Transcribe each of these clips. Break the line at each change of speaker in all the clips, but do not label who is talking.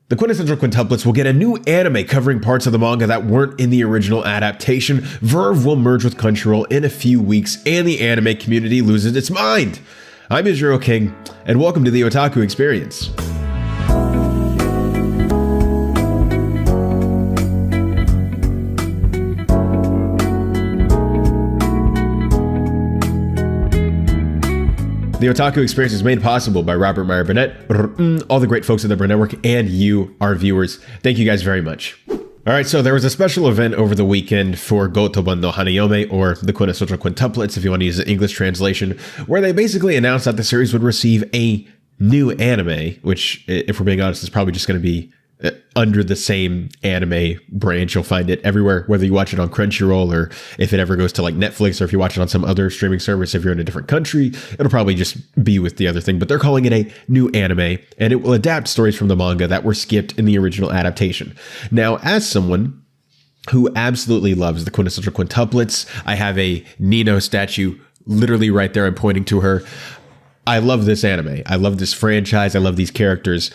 The Quintessential Quintuplets will get a new anime covering parts of the manga that weren't in the original adaptation. Verve will merge with Crunchyroll in a few weeks, and the anime community loses its mind. I'm Israel King, and welcome to the Otaku Experience. The Otaku Experience is made possible by Robert Meyer Burnett, all the great folks at the Burnett Network, and you, our viewers. Thank you guys very much. All right, so there was a special event over the weekend for Gotoban no Hanayome, or the Quintessential Quintuplets, if you want to use the English translation, where they basically announced that the series would receive a new anime, which, if we're being honest, is probably just going to be under the same anime branch. You'll find it everywhere, whether you watch it on Crunchyroll or if it ever goes to like Netflix, or if you watch it on some other streaming service. If you're in a different country, it'll probably just be with the other thing, but they're calling it a new anime, and it will adapt stories from the manga that were skipped in the original adaptation. Now, as someone who absolutely loves the Quintessential Quintuplets, I have a Nino statue literally right there. I'm pointing to her. I love this anime. I love this franchise. I love these characters.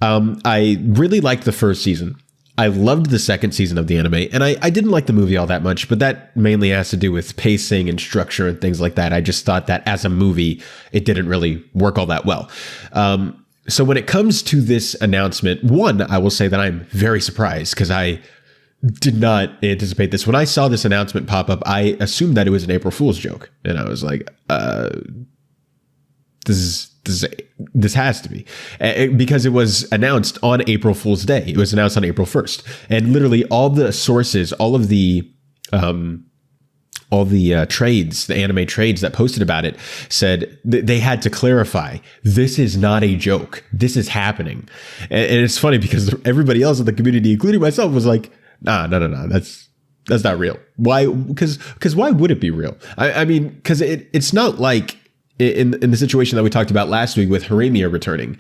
I really liked the first season. I loved the second season of the anime, and I didn't like the movie all that much, but that mainly has to do with pacing and structure and things like that. I just thought that as a movie, it didn't really work all that well. So when it comes to this announcement, one, I will say that I'm very surprised because I did not anticipate this. When I saw this announcement pop up, I assumed that it was an April Fool's joke, and I was like, this has to be, because it was announced on April Fool's Day. It was announced on April 1st, and literally all the sources, all the trades, the anime trades that posted about it said they had to clarify, this is not a joke. This is happening. And it's funny because everybody else in the community, including myself, was like, no, that's not real. Why? Because why would it be real? I mean, because it's not like in the situation that we talked about last week with Harumiya returning,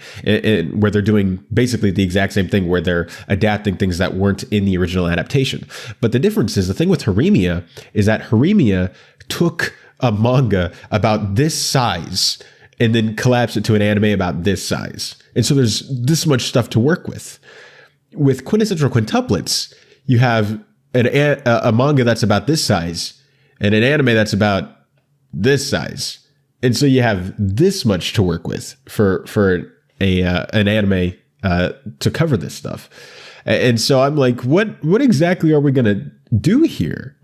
where they're doing basically the exact same thing, where they're adapting things that weren't in the original adaptation. But the difference is, the thing with Harumiya is that Harumiya took a manga about this size and then collapsed it to an anime about this size. And so there's this much stuff to work with. With Quintessential Quintuplets, you have a manga that's about this size and an anime that's about this size. And so you have this much to work with for an anime to cover this stuff. And so I'm like, what exactly are we going to do here?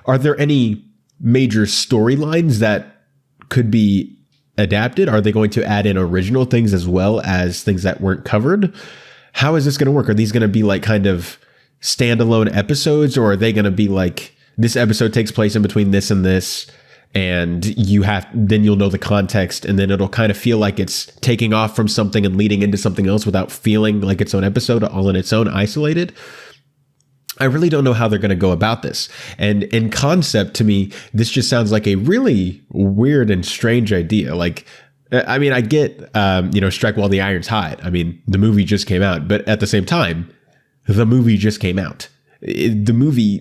Are there any major storylines that could be adapted? Are they going to add in original things as well as things that weren't covered? How is this going to work? Are these going to be like kind of standalone episodes, or are they going to be like, this episode takes place in between this and this, and then you'll know the context, and then it'll kind of feel like it's taking off from something and leading into something else without feeling like its own episode, all in its own, isolated? I really don't know how they're going to go about this. And in concept, to me, this just sounds like a really weird and strange idea. Like, I mean, I get, strike while the iron's hot. I mean, the movie just came out, but at the same time, the movie just came out. The movie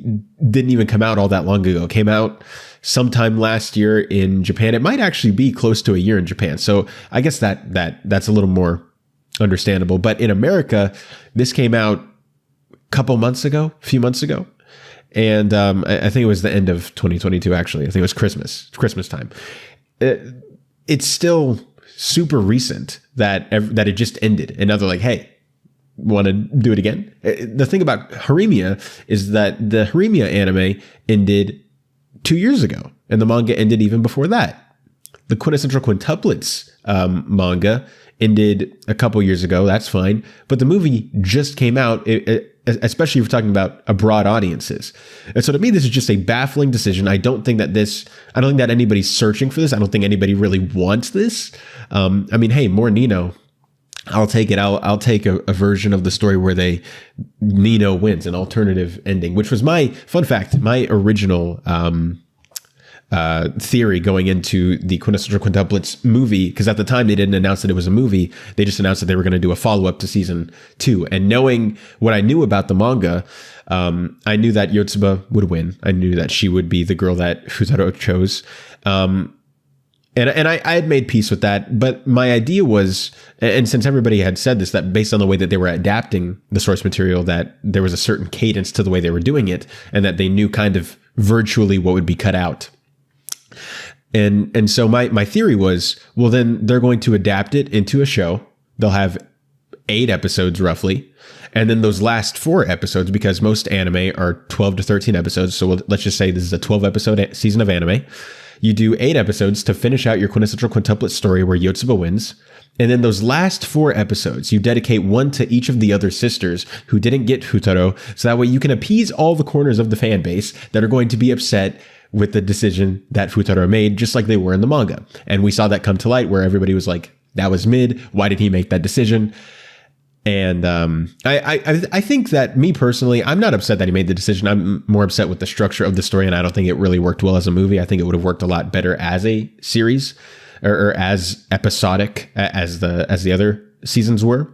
didn't even come out all that long ago. It came out sometime last year in Japan. It might actually be close to a year in Japan. So I guess that's a little more understandable. But in America, this came out a few months ago. And I think it was the end of 2022, actually. I think it was Christmas time. It's still super recent that it just ended. And now they're like, hey, want to do it again? The thing about Harumiya is that the Harumiya anime ended 2 years ago, and the manga ended even before that. The Quintessential Quintuplets manga ended a couple years ago. That's fine, but the movie just came out, especially if you're talking about broad audiences. And so to me, this is just a baffling decision. I don't think that anybody's searching for this. I don't think anybody really wants this. I mean, hey, more Nino, I'll take it. I'll take a version of the story where Nino wins, an alternative ending, which was my fun fact, my original theory going into the Quintessential Quintuplets movie, because at the time they didn't announce that it was a movie. They just announced that they were going to do a follow-up to season 2. And knowing what I knew about the manga, I knew that Yotsuba would win. I knew that she would be the girl that Fusaro chose. And I had made peace with that, but my idea was, and since everybody had said this, that based on the way that they were adapting the source material, that there was a certain cadence to the way they were doing it, and that they knew kind of virtually what would be cut out. And so my theory was, well, then they're going to adapt it into a show. They'll have 8 episodes roughly. And then those last 4 episodes, because most anime are 12 to 13 episodes. So let's just say this is a 12 episode season of anime. You do 8 episodes to finish out your quintessential quintuplet story where Yotsuba wins. And then those last 4 episodes, you dedicate one to each of the other sisters who didn't get Futaro. So that way you can appease all the corners of the fan base that are going to be upset with the decision that Futaro made, just like they were in the manga. And we saw that come to light where everybody was like, that was mid. Why did he make that decision? And I think that, me personally, I'm not upset that he made the decision. I'm more upset with the structure of the story, and I don't think it really worked well as a movie. I think it would have worked a lot better as a series, or as episodic as the other seasons were.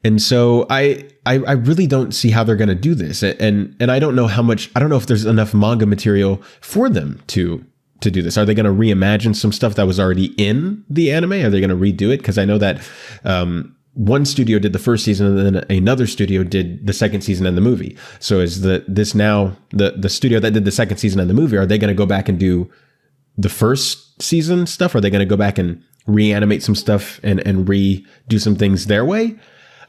And so I really don't see how they're going to do this, and I don't know I don't know if there's enough manga material for them to do this. Are they going to reimagine some stuff that was already in the anime? Are they going to redo it? Because I know that one studio did the first season, and then another studio did the second season and the movie. So is the studio that did the second season and the movie, are they going to go back and do the first season stuff? Are they going to go back and reanimate some stuff and redo some things their way?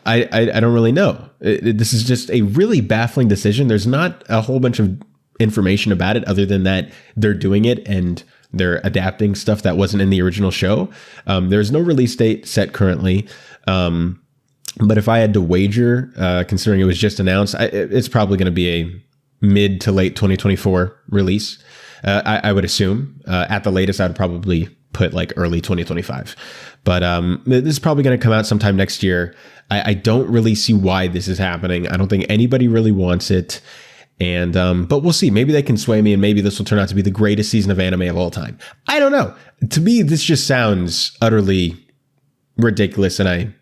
I don't really know. This is just a really baffling decision. There's not a whole bunch of information about it other than that they're doing it and they're adapting stuff that wasn't in the original show. There's no release date set currently. But if I had to wager, considering it was just announced, it's probably going to be a mid to late 2024 release. I would assume at the latest, I'd probably put like early 2025. But this is probably going to come out sometime next year. I don't really see why this is happening. I don't think anybody really wants it. And but we'll see. Maybe they can sway me, and maybe this will turn out to be the greatest season of anime of all time. I don't know. To me, this just sounds utterly ridiculous, and I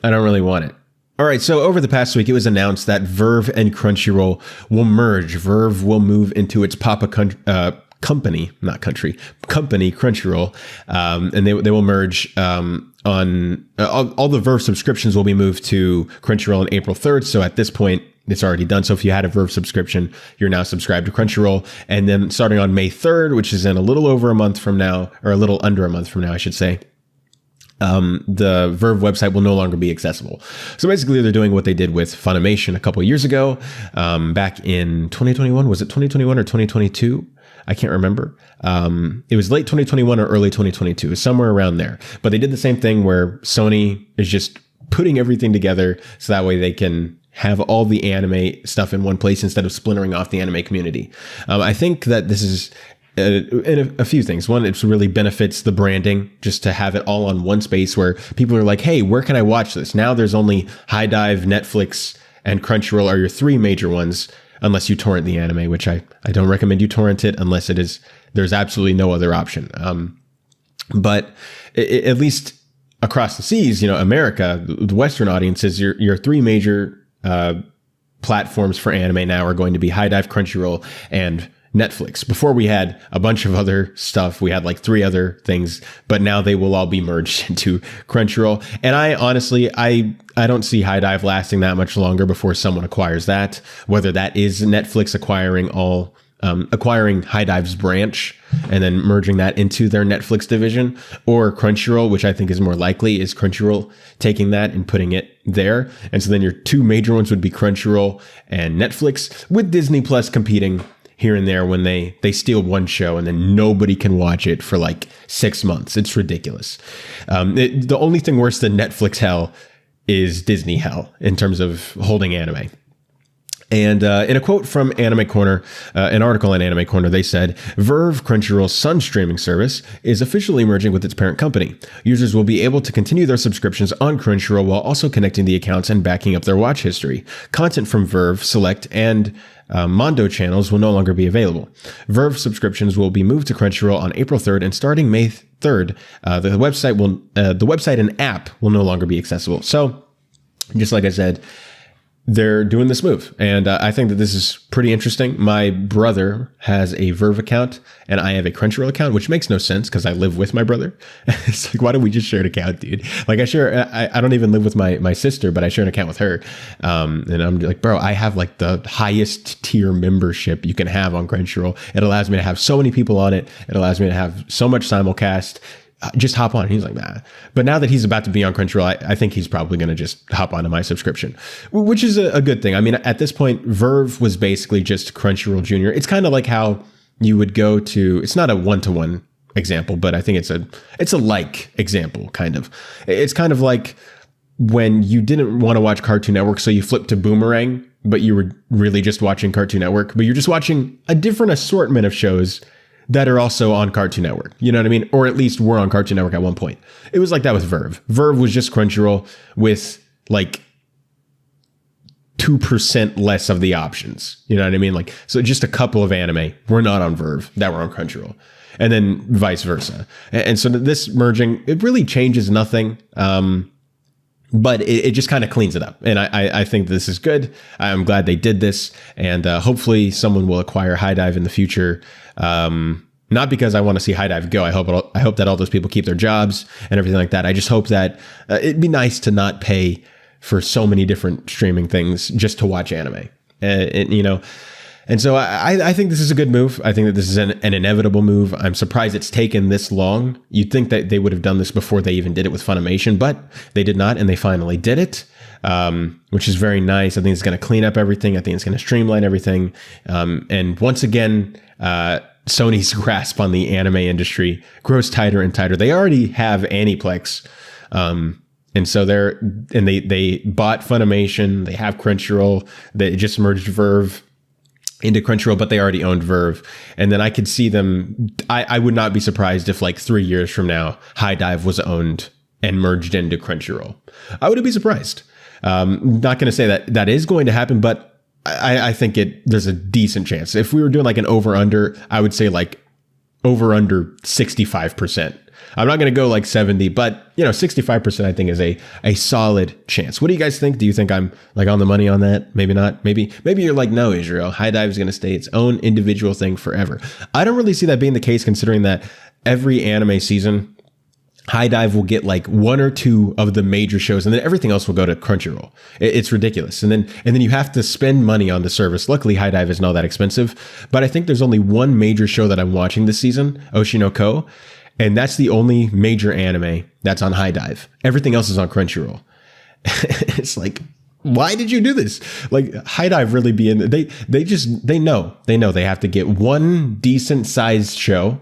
don't really want it. All right, so over the past week, it was announced that Verve and Crunchyroll will merge. Verve will move into its company, Crunchyroll, and they will merge on all the Verve subscriptions will be moved to Crunchyroll on April 3rd. So at this point, it's already done. So if you had a Verve subscription, you're now subscribed to Crunchyroll. And then starting on May 3rd, which is in a little over a month from now, or a little under a month from now, I should say, the Verve website will no longer be accessible. So basically, they're doing what they did with Funimation a couple years ago, back in 2021. Was it 2021 or 2022? I can't remember. It was late 2021 or early 2022, somewhere around there. But they did the same thing where Sony is just putting everything together so that way they can have all the anime stuff in one place instead of splintering off the anime community. I think that this is a few things. One, it really benefits the branding just to have it all on one space where people are like, hey, where can I watch this? Now there's only High Dive, Netflix, and Crunchyroll are your 3 major ones, unless you torrent the anime, which I don't recommend you torrent it unless there's absolutely no other option. But at least across the seas, America, the Western audiences, your 3 major platforms for anime now are going to be High Dive, Crunchyroll, and Netflix. Before we had a bunch of other stuff. We had like 3 other things, but now they will all be merged into Crunchyroll. And I honestly, I don't see High Dive lasting that much longer before someone acquires that, whether that is Netflix acquiring High Dive's branch and then merging that into their Netflix division, or Crunchyroll, which I think is more likely, is Crunchyroll taking that and putting it there. And so then your 2 major ones would be Crunchyroll and Netflix, with Disney Plus competing here and there when they steal one show and then nobody can watch it for like 6 months. It's ridiculous. The only thing worse than Netflix hell is Disney hell in terms of holding anime. And in a quote from Anime Corner, an article in Anime Corner, they said, Verve, Crunchyroll's Sun streaming service, is officially merging with its parent company. Users will be able to continue their subscriptions on Crunchyroll while also connecting the accounts and backing up their watch history. Content from Verve, Select, and Mondo channels will no longer be available. Verve subscriptions will be moved to Crunchyroll on April 3rd, and starting May 3rd, the website and app will no longer be accessible. So, just like I said, they're doing this move. And I think that this is pretty interesting. My brother has a Verve account and I have a Crunchyroll account, which makes no sense because I live with my brother. It's like, why don't we just share an account, dude? Like I don't even live with my sister, but I share an account with her. And I'm like, bro, I have like the highest tier membership you can have on Crunchyroll. It allows me to have so many people on it. It allows me to have so much simulcast. Just hop on. He's like, nah. But now that he's about to be on Crunchyroll, I think he's probably going to just hop onto my subscription, which is a good thing. I mean, at this point, Verve was basically just Crunchyroll Junior. It's kind of like how you would go to, it's not a one-to-one example, but I think it's a like example, kind of. It's kind of like when you didn't want to watch Cartoon Network, so you flipped to Boomerang, but you were really just watching Cartoon Network, but you're just watching a different assortment of shows that are also on Cartoon Network. You know what I mean? Or at least were on Cartoon Network at one point. It was like that with Verve. Verve was just Crunchyroll with like 2% less of the options. You know what I mean? Like, so just a couple of anime were not on Verve that were on Crunchyroll. And then vice versa. And so this merging, it really changes nothing. But it just kind of cleans it up. And I think this is good. I'm glad they did this. And hopefully someone will acquire High Dive in the future. Not because I want to see High Dive go. I hope that all those people keep their jobs and everything like that. I just hope that it'd be nice to not pay for so many different streaming things just to watch anime. And so I think this is a good move. I think that this is an inevitable move. I'm surprised it's taken this long. You'd think that they would have done this before they even did it with Funimation, but they did not, and they finally did it, which is very nice. I think it's going to clean up everything. I think it's going to streamline everything. And once again, Sony's grasp on the anime industry grows tighter and tighter. They already have Aniplex, and so they bought Funimation. They have Crunchyroll. They just merged Verve into Crunchyroll, but they already owned Verve. And then I could see them, I would not be surprised if like 3 years from now, High Dive was owned and merged into Crunchyroll. I wouldn't be surprised. Not going to say that is going to happen, but I think there's a decent chance. If we were doing like an over-under, I would say like over-under 65%. I'm not going to go like 70, but 65% I think is a solid chance. What do you guys think? Do you think I'm like on the money on that? Maybe not. Maybe you're like, no, Israel, High Dive is going to stay its own individual thing forever. I don't really see that being the case, considering that every anime season, High Dive will get like one or two of the major shows, and then everything else will go to Crunchyroll. It's ridiculous. And then you have to spend money on the service. Luckily, High Dive isn't all that expensive, but I think there's only one major show that I'm watching this season, Oshi no Ko. And that's the only major anime that's on High Dive. Everything else is on Crunchyroll. It's like, why did you do this? Like, High Dive really be in they know they have to get one decent sized show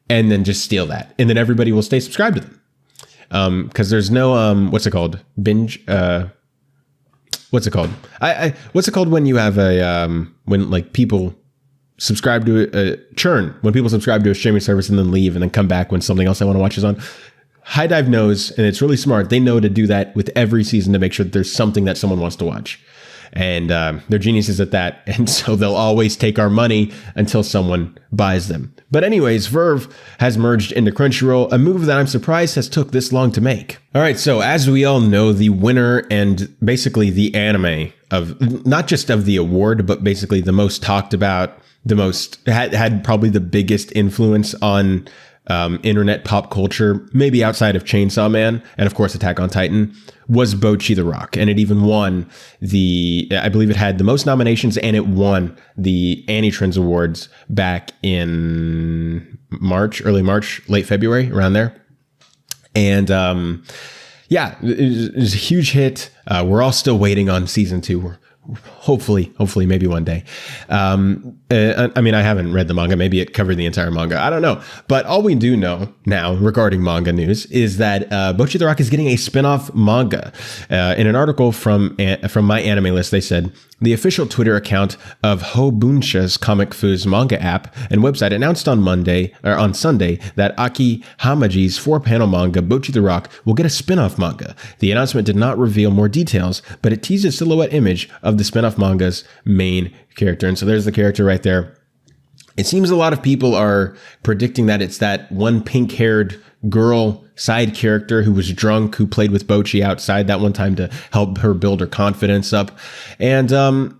and then just steal that. And then everybody will stay subscribed to them. Because there's no, what's it called? Binge, what's it called? What's it called when you have when like people subscribe to a churn, when people subscribe to a streaming service and then leave and then come back when something else I want to watch is on. High Dive knows, and it's really smart. They know to do that with every season to make sure that there's something that someone wants to watch. And they're geniuses at that. And so they'll always take our money until someone buys them. But anyways, Verve has merged into Crunchyroll, a move that I'm surprised has took this long to make. All right, so as we all know, the winner and basically the anime of, not just of the award, but basically the most talked about, the most had probably the biggest influence on internet pop culture, maybe outside of Chainsaw Man and of course Attack on Titan, was Bocchi the Rock. And it even won I believe it had the most nominations, and it won the Annie Trends Awards back in early March, late February, around there. And yeah, it was a huge hit. We're all still waiting on season 2. Hopefully, maybe one day. I mean, I haven't read the manga. Maybe it covered the entire manga. I don't know. But all we do know now regarding manga news is that Bocchi the Rock is getting a spin-off manga. In an article from My Anime List, they said, the official Twitter account of Hobunsha's Comic Foo's manga app and website announced on Sunday that Aki Hamaji's 4-panel manga Bocchi the Rock will get a spin-off manga. The announcement did not reveal more details, but it teased a silhouette image of the spin-off manga's main character. And so there's the character right there. It seems a lot of people are predicting that it's that one pink-haired girl side character who was drunk, who played with Bocchi outside that one time to help her build her confidence up. And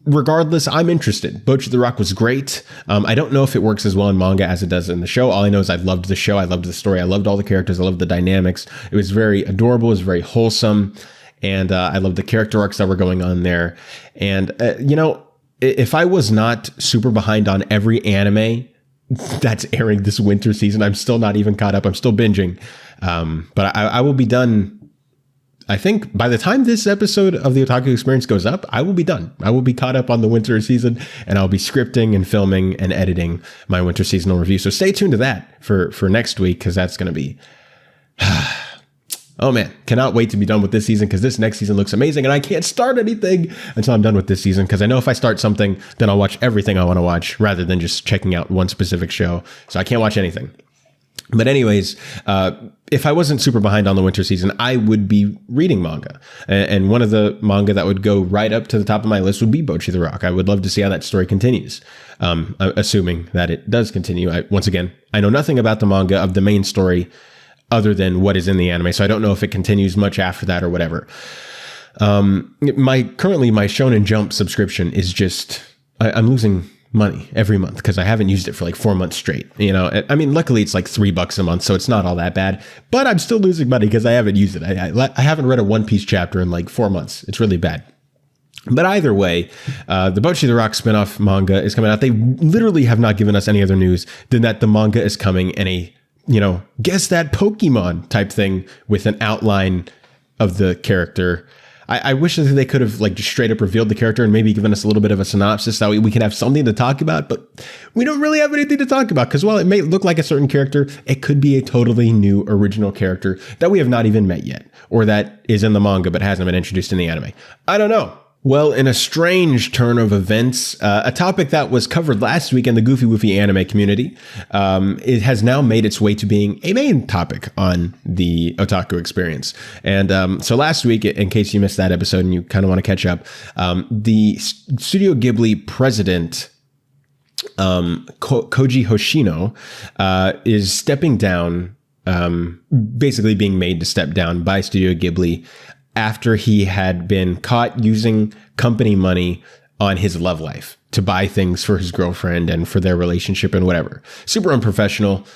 regardless, I'm interested. Bocchi the Rock was great. I don't know if it works as well in manga as it does in the show. All I know is I loved the show. I loved the story. I loved all the characters. I loved the dynamics. It was very adorable. It was very wholesome. And I loved the character arcs that were going on there. And, if I was not super behind on every anime that's airing this winter season, I'm still not even caught up. I'm still binging. But I will be done. I think by the time this episode of the Otaku Experience goes up, I will be done. I will be caught up on the winter season, and I'll be scripting and filming and editing my winter seasonal review. So stay tuned to that for next week, because that's going to be... Oh man, cannot wait to be done with this season, because this next season looks amazing, and I can't start anything until I'm done with this season, because I know if I start something, then I'll watch everything I want to watch rather than just checking out one specific show. So I can't watch anything. But anyways, if I wasn't super behind on the winter season, I would be reading manga. And one of the manga that would go right up to the top of my list would be Bocchi the Rock. I would love to see how that story continues, assuming that it does continue. Once again, I know nothing about the manga of the main story other than what is in the anime, so I don't know if it continues much after that or whatever. My Shonen Jump subscription is just... I'm losing money every month because I haven't used it for like 4 months straight. I mean, luckily it's like $3 a month, so it's not all that bad, but I'm still losing money because I haven't used it. I haven't read a One Piece chapter in like 4 months. It's really bad. But either way, the Bocchi the Rock spinoff manga is coming out. They literally have not given us any other news than that the manga is coming in a, guess that Pokemon type thing with an outline of the character. I wish that they could have like just straight up revealed the character and maybe given us a little bit of a synopsis, that we can have something to talk about, but we don't really have anything to talk about, because while it may look like a certain character, it could be a totally new original character that we have not even met yet, or that is in the manga but hasn't been introduced in the anime. I don't know. Well, in a strange turn of events, a topic that was covered last week in the Goofy Woofy anime community, it has now made its way to being a main topic on the Otaku Experience. And so last week, in case you missed that episode and you kind of want to catch up, the Studio Ghibli president, Koji Hoshino, is stepping down, basically being made to step down by Studio Ghibli after he had been caught using company money on his love life to buy things for his girlfriend and for their relationship and whatever. Super unprofessional,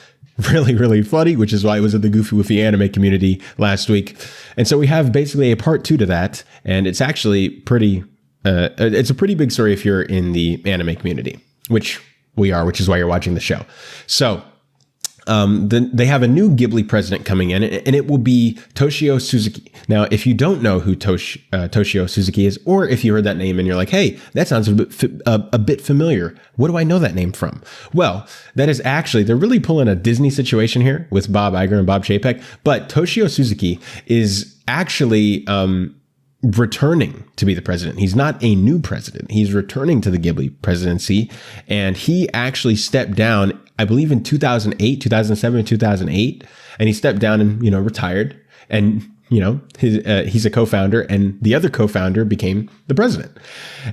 really, really funny, which is why it was in the Goofy Woofy anime community last week. And so we have basically a part 2 to that, and it's actually it's a pretty big story if you're in the anime community, which we are, which is why you're watching the show. So then they have a new Ghibli president coming in, and it will be Toshio Suzuki. Now, if you don't know who Toshio Suzuki is, or if you heard that name and you're like, hey, that sounds a bit familiar, what do I know that name from? Well, that is actually, they're really pulling a Disney situation here with Bob Iger and Bob Chapek, but Toshio Suzuki is actually returning to be the president. He's not a new president. He's returning to the Ghibli presidency, and he actually stepped down, I believe in 2007, 2008, and he stepped down and, retired. And, he's a co-founder, and the other co-founder became the president.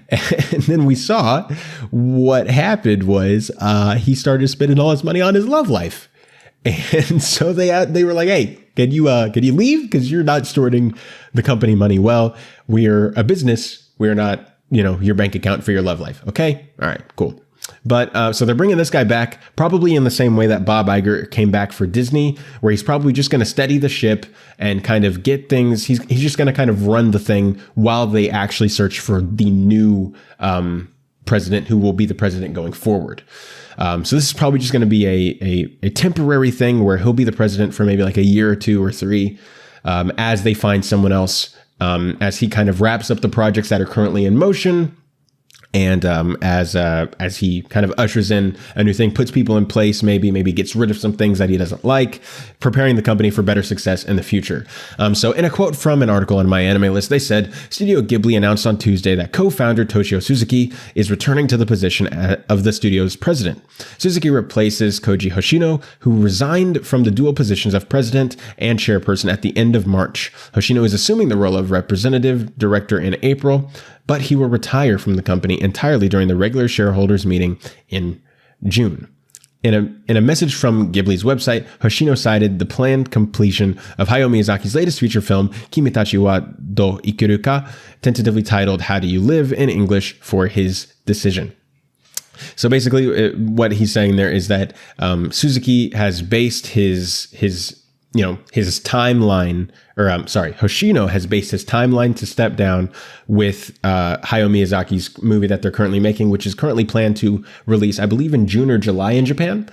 And then we saw what happened was he started spending all his money on his love life. And so they were like, hey, can you leave? Because you're not stewarding the company money well. We're a business. We're not, your bank account for your love life. Okay. All right, cool. But so they're bringing this guy back, probably in the same way that Bob Iger came back for Disney, where he's probably just going to steady the ship and kind of get things. He's just going to kind of run the thing while they actually search for the new president who will be the president going forward. So this is probably just going to be a temporary thing where he'll be the president for maybe like a year or 2 or 3, as they find someone else, as he kind of wraps up the projects that are currently in motion. And as he kind of ushers in a new thing, puts people in place, maybe gets rid of some things that he doesn't like, preparing the company for better success in the future. So in a quote from an article on My Anime List, they said, Studio Ghibli announced on Tuesday that co-founder Toshio Suzuki is returning to the position of the studio's president. Suzuki replaces Koji Hoshino, who resigned from the dual positions of president and chairperson at the end of March. Hoshino is assuming the role of representative director in April, but he will retire from the company entirely during the regular shareholders meeting in June. In a message from Ghibli's website, Hoshino cited the planned completion of Hayao Miyazaki's latest feature film, Kimitachi wa Do Ikiru ka, tentatively titled How Do You Live in English, for his decision. So basically, what he's saying there is that Suzuki has based his timeline, Hoshino has based his timeline to step down with Hayao Miyazaki's movie that they're currently making, which is currently planned to release, I believe, in June or July in Japan.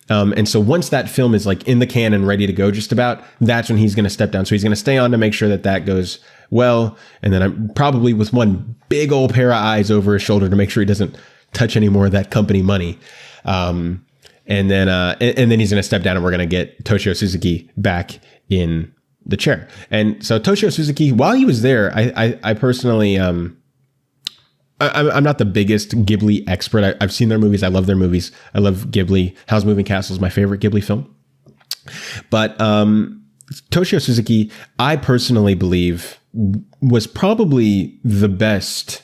And so once that film is like in the can and ready to go just about, that's when he's going to step down. So he's going to stay on to make sure that that goes well. And then I'm probably with one big old pair of eyes over his shoulder to make sure he doesn't touch any more of that company money. And then he's going to step down and we're going to get Toshio Suzuki back in the chair. And so Toshio Suzuki, while he was there, I personally, I'm not the biggest Ghibli expert. I've seen their movies. I love their movies. I love Ghibli. Howl's Moving Castle is my favorite Ghibli film. But Toshio Suzuki, I personally believe, was probably the best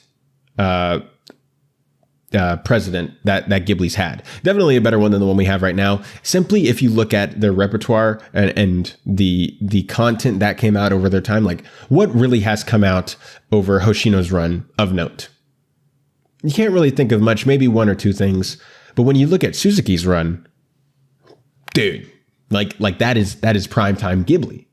president that Ghibli's had. Definitely a better one than the one we have right now. Simply, if you look at their repertoire and the content that came out over their time, like what really has come out over Hoshino's run of note. You can't really think of much, maybe one or two things. But when you look at Suzuki's run, dude, like that is primetime Ghibli.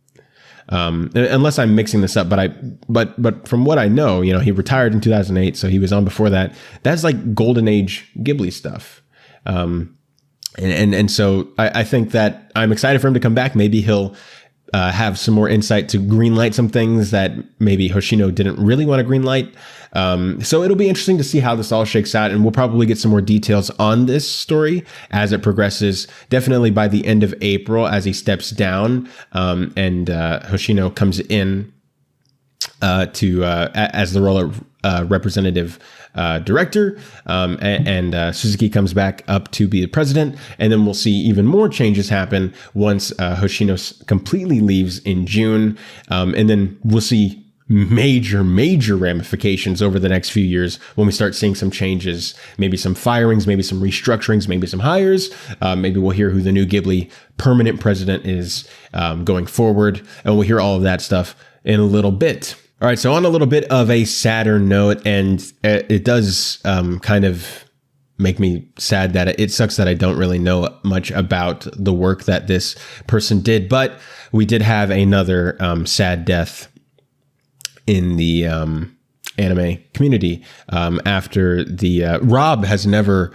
Unless I'm mixing this up, but from what I know, he retired in 2008, so he was on before that. That's like golden age Ghibli stuff. And so I think that I'm excited for him to come back. Maybe he'll have some more insight to greenlight some things that maybe Hoshino didn't really want to greenlight. So it'll be interesting to see how this all shakes out, and we'll probably get some more details on this story as it progresses. Definitely by the end of April, as he steps down, and Hoshino comes in as the role of representative director, and Suzuki comes back up to be the president, and then we'll see even more changes happen once Hoshino completely leaves in June, and then we'll see major ramifications over the next few years when we start seeing some changes, maybe some firings, maybe some restructurings, maybe some hires. Maybe we'll hear who the new Ghibli permanent president is going forward, and we'll hear all of that stuff in a little bit. All right, so on a little bit of a sadder note, and it does kind of make me sad that it sucks that I don't really know much about the work that this person did, but we did have another sad death in the anime community after the Rob has never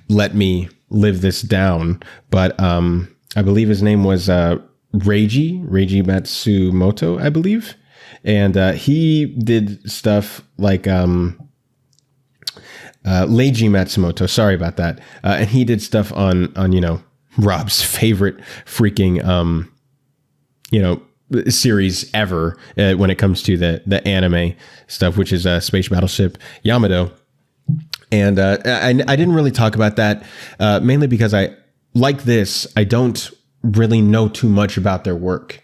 let me live this down, but I believe his name was Reiji Matsumoto, I believe. And he did stuff like Leiji Matsumoto. Sorry about that. And he did stuff on Rob's favorite freaking series ever when it comes to the anime stuff, which is Space Battleship Yamato. And I didn't really talk about that mainly because I don't really know too much about their work.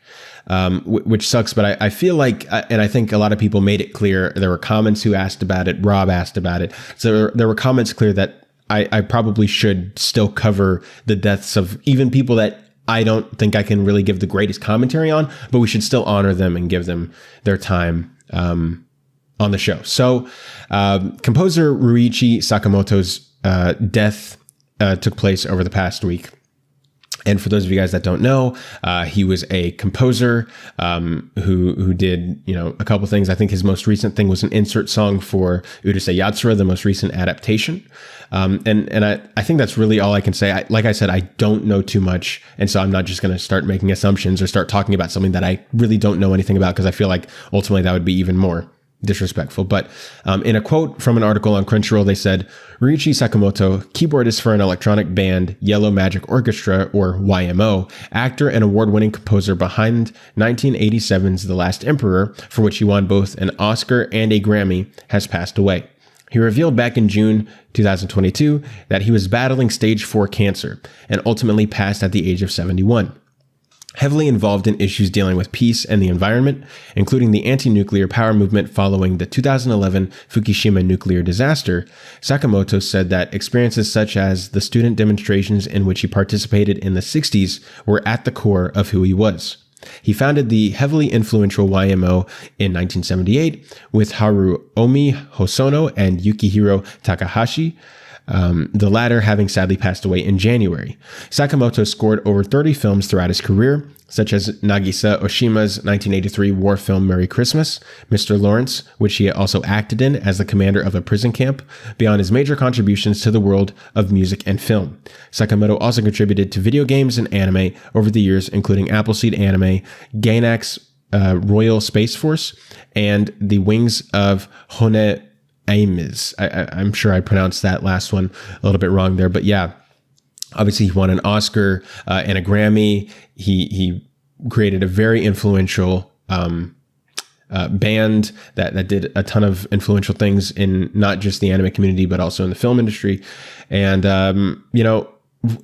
Which sucks, but I feel like, and I think a lot of people made it clear, there were comments who asked about it, Rob asked about it, so there were comments clear that I probably should still cover the deaths of even people that I don't think I can really give the greatest commentary on, but we should still honor them and give them their time on the show. So composer Ruichi Sakamoto's death took place over the past week. And for those of you guys that don't know, he was a composer who did, a couple things. I think his most recent thing was an insert song for Urusei Yatsura, the most recent adaptation. And I think that's really all I can say. Like I said, I don't know too much. And so I'm not just going to start making assumptions or start talking about something that I really don't know anything about, because I feel like ultimately that would be even more disrespectful. But in a quote from an article on Crunchyroll, they said, Ruichi Sakamoto, keyboardist for an electronic band Yellow Magic Orchestra, or YMO, actor and award-winning composer behind 1987's The Last Emperor, for which he won both an Oscar and a Grammy, has passed away. He revealed back in June 2022 that he was battling stage 4 cancer and ultimately passed at the age of 71. Heavily involved in issues dealing with peace and the environment, including the anti-nuclear power movement following the 2011 Fukushima nuclear disaster, Sakamoto said that experiences such as the student demonstrations in which he participated in the 60s were at the core of who he was. He founded the heavily influential YMO in 1978 with Haruomi Hosono and Yukihiro Takahashi, the latter having sadly passed away in January. Sakamoto scored over 30 films throughout his career, such as Nagisa Oshima's 1983 war film Merry Christmas, Mr. Lawrence, which he also acted in as the commander of a prison camp, beyond his major contributions to the world of music and film. Sakamoto also contributed to video games and anime over the years, including Appleseed Anime, Gainax Royal Space Force, and The Wings of Hone Aimes. I'm sure I pronounced that last one a little bit wrong there, but yeah, obviously he won an Oscar and a Grammy. He created a very influential band that did a ton of influential things in not just the anime community, but also in the film industry. And,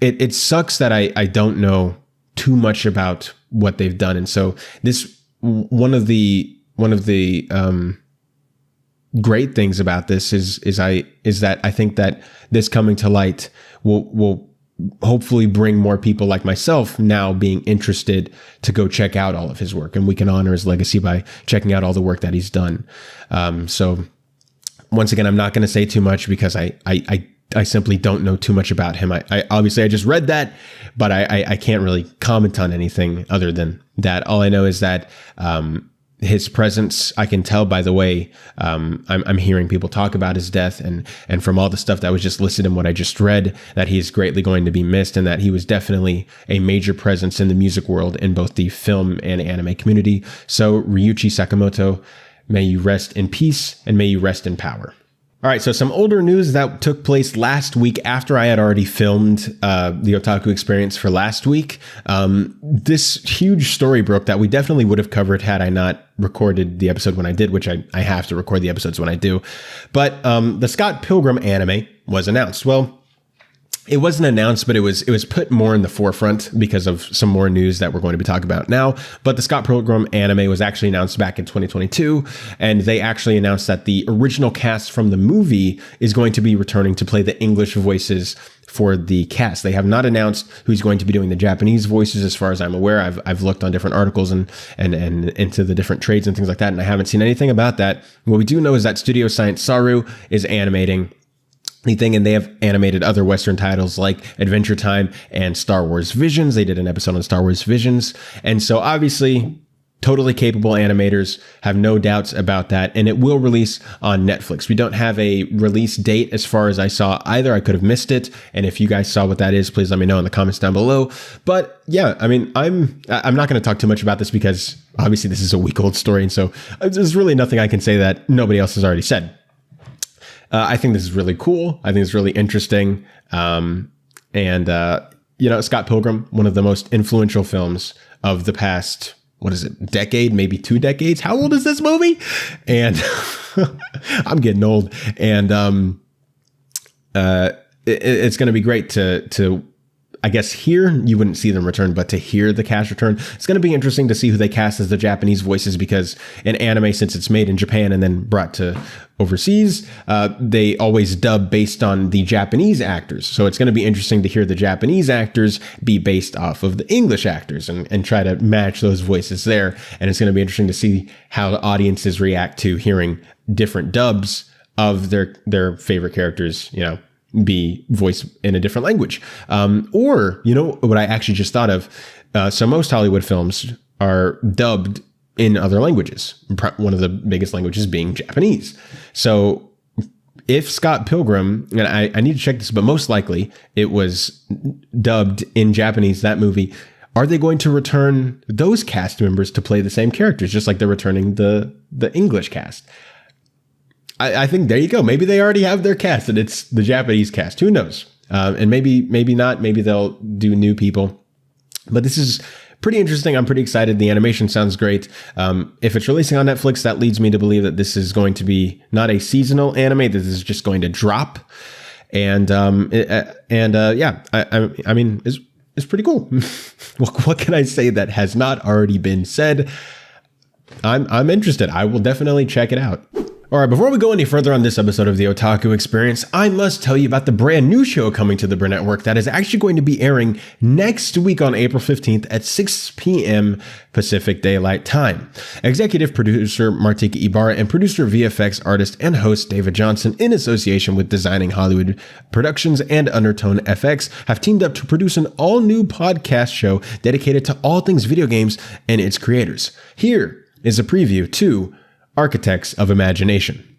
it sucks that I don't know too much about what they've done. And so this, one of the great things about this is that I think that this coming to light will hopefully bring more people like myself now being interested to go check out all of his work, and we can honor his legacy by checking out all the work that he's done. So once again, I'm not going to say too much because I simply don't know too much about him. I obviously I just read that, but I can't really comment on anything other than that. All I know is that, his presence, I can tell by the way I'm hearing people talk about his death, and from all the stuff that was just listed in what I just read, that he's greatly going to be missed, and that he was definitely a major presence in the music world in both the film and anime community. So Ryuichi Sakamoto, may you rest in peace and may you rest in power. All right, so some older news that took place last week after I had already filmed the Otaku Experience for last week. This huge story broke that we definitely would have covered had I not recorded the episode when I did, which I have to record the episodes when I do. But the Scott Pilgrim anime was announced. Well, it wasn't announced, but it was put more in the forefront because of some more news that we're going to be talking about now. But the Scott Pilgrim anime was actually announced back in 2022, and they actually announced that the original cast from the movie is going to be returning to play the English voices for the cast. They have not announced who's going to be doing the Japanese voices, as far as I'm aware. I've looked on different articles and into the different trades and things like that, and I haven't seen anything about that. What we do know is that Studio Science Saru is animating the thing, and they have animated other Western titles like Adventure Time and Star Wars Visions. They did an episode on Star Wars Visions. And so obviously totally capable animators, have no doubts about that. And it will release on Netflix. We don't have a release date as far as I saw either. I could have missed it. And if you guys saw what that is, please let me know in the comments down below. But yeah, I mean, I'm not going to talk too much about this because obviously this is a week old story. And so there's really nothing I can say that nobody else has already said. I think this is really cool. I think it's really interesting. Scott Pilgrim, one of the most influential films of the past, decade, maybe 2 decades. How old is this movie? And I'm getting old. And it's going to be great to I guess here you wouldn't see them return, but to hear the cast return, it's going to be interesting to see who they cast as the Japanese voices, because in anime, since it's made in Japan and then brought to overseas, they always dub based on the Japanese actors. So it's going to be interesting to hear the Japanese actors be based off of the English actors and try to match those voices there. And it's going to be interesting to see how the audiences react to hearing different dubs of their favorite characters, be voiced in a different language. Or what I actually just thought of, so most Hollywood films are dubbed in other languages, one of the biggest languages being Japanese. So if Scott Pilgrim, and I need to check this, but most likely it was dubbed in Japanese, that movie, are they going to return those cast members to play the same characters, just like they're returning the English cast? I think there you go. Maybe they already have their cast and it's the Japanese cast. Who knows? And maybe not. Maybe they'll do new people. But this is pretty interesting. I'm pretty excited. The animation sounds great. If it's releasing on Netflix, that leads me to believe that this is going to be not a seasonal anime. This is just going to drop. I mean, is pretty cool. What can I say that has not already been said? I'm interested. I will definitely check it out. All right, before we go any further on this episode of the Otaku Experience, I must tell you about the brand new show coming to the Bur Network that is actually going to be airing next week on April 15th at 6 p.m. Pacific Daylight Time. Executive producer Martika Ibarra and producer VFX artist and host David Johnson, in association with Designing Hollywood Productions and Undertone FX, have teamed up to produce an all-new podcast show dedicated to all things video games and its creators. Here is a preview to Architects of Imagination.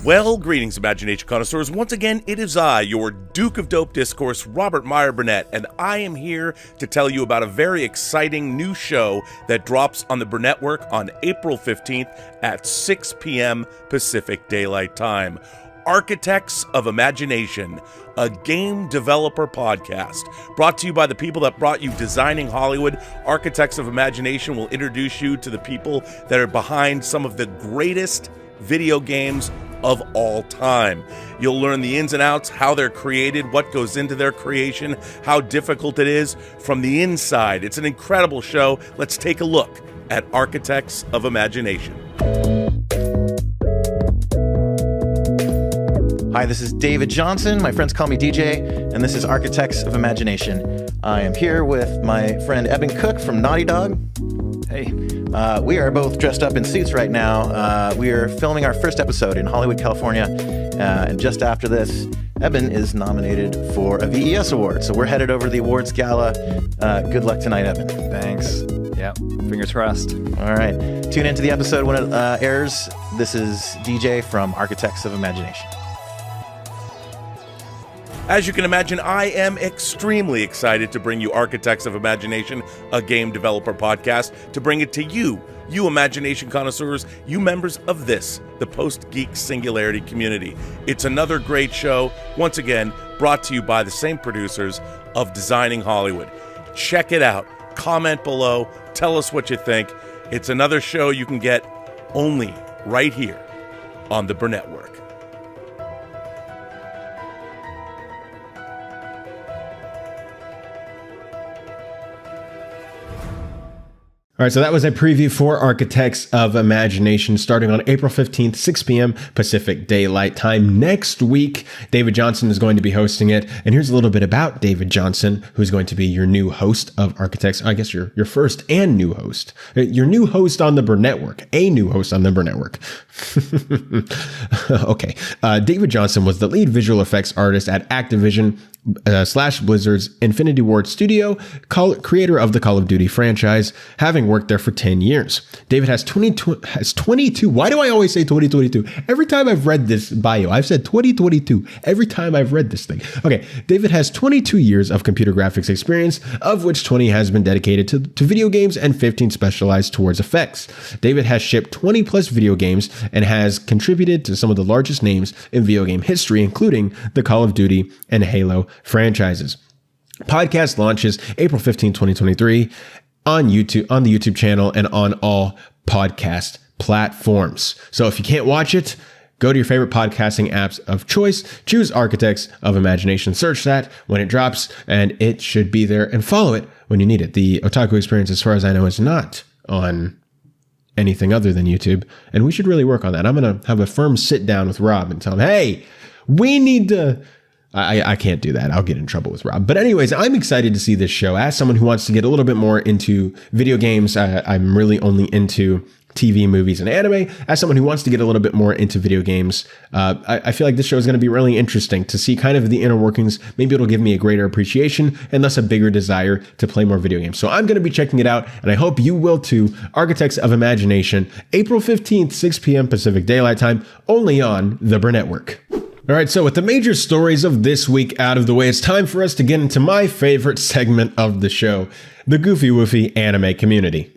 Well, greetings, Imagination connoisseurs. Once again, it is I, your Duke of Dope Discourse, Robert Meyer Burnett, and I am here to tell you about a very exciting new show that drops on the Bur Network on April 15th at 6 p.m. Pacific Daylight Time. Architects of Imagination, a game developer podcast. Brought to you by the people that brought you Designing Hollywood. Architects of Imagination will introduce you to the people that are behind some of the greatest video games of all time. You'll learn the ins and outs, how they're created, what goes into their creation, how difficult it is from the inside. It's an incredible show. Let's take a look at Architects of Imagination.
Hi, this is David Johnson. My friends call me DJ, and this is Architects of Imagination. I am here with my friend Eben Cook from Naughty Dog. Hey. We are both dressed up in suits right now. We are filming our first episode in Hollywood, California. And just after this, Eben is nominated for a VES award. So we're headed over to the awards gala. Good luck tonight, Eben.
Thanks. Yeah, fingers crossed.
All right. Tune into the episode when it airs. This is DJ from Architects of Imagination.
As you can imagine, I am extremely excited to bring you Architects of Imagination, a game developer podcast, to bring it to you imagination connoisseurs, you members of this, the Post-Geek Singularity community. It's another great show, once again, brought to you by the same producers of Designing Hollywood. Check it out. Comment below. Tell us what you think. It's another show you can get only right here on the Bur Network.
All right, so that was a preview for Architects of Imagination starting on April 15th, 6 p.m. Pacific Daylight Time. Next week, David Johnson is going to be hosting it. And here's a little bit about David Johnson, who's going to be your new host of Architects. I guess your first and new host. Your new host on the Bur Network. A new host on the Bur Network. Okay. David Johnson was the lead visual effects artist at Activision / Blizzard's Infinity Ward studio, creator of the Call of Duty franchise, having worked there for 10 years. David has 22. Why do I always say 2022? Every time I've read this bio, I've said 2022. Every time I've read this thing. Okay, David has 22 years of computer graphics experience, of which 20 has been dedicated to video games and 15 specialized towards effects. David has shipped 20 plus video games and has contributed to some of the largest names in video game history, including the Call of Duty and Halo franchises. Podcast launches April 15, 2023 on YouTube, on the YouTube channel, and on all podcast platforms. So if you can't watch it, go to your favorite podcasting apps of choice, choose Architects of Imagination, search that when it drops, and it should be there, and follow it when you need it. The Otaku Experience, as far as I know, is not on anything other than YouTube, and we should really work on that. I'm going to have a firm sit down with Rob and tell him, hey, we need to... I can't do that. I'll get in trouble with Rob. But anyways, I'm excited to see this show. As someone who wants to get a little bit more into video games, I'm really only into TV, movies, and anime. As someone who wants to get a little bit more into video games, I feel like this show is going to be really interesting to see kind of the inner workings. Maybe it'll give me a greater appreciation and thus a bigger desire to play more video games. So I'm going to be checking it out, and I hope you will too. Architects of Imagination, April 15th, 6 p.m. Pacific Daylight Time, only on the Bur Network. All right, so with the major stories of this week out of the way, it's time for us to get into my favorite segment of the show, the Goofy Woofy anime community.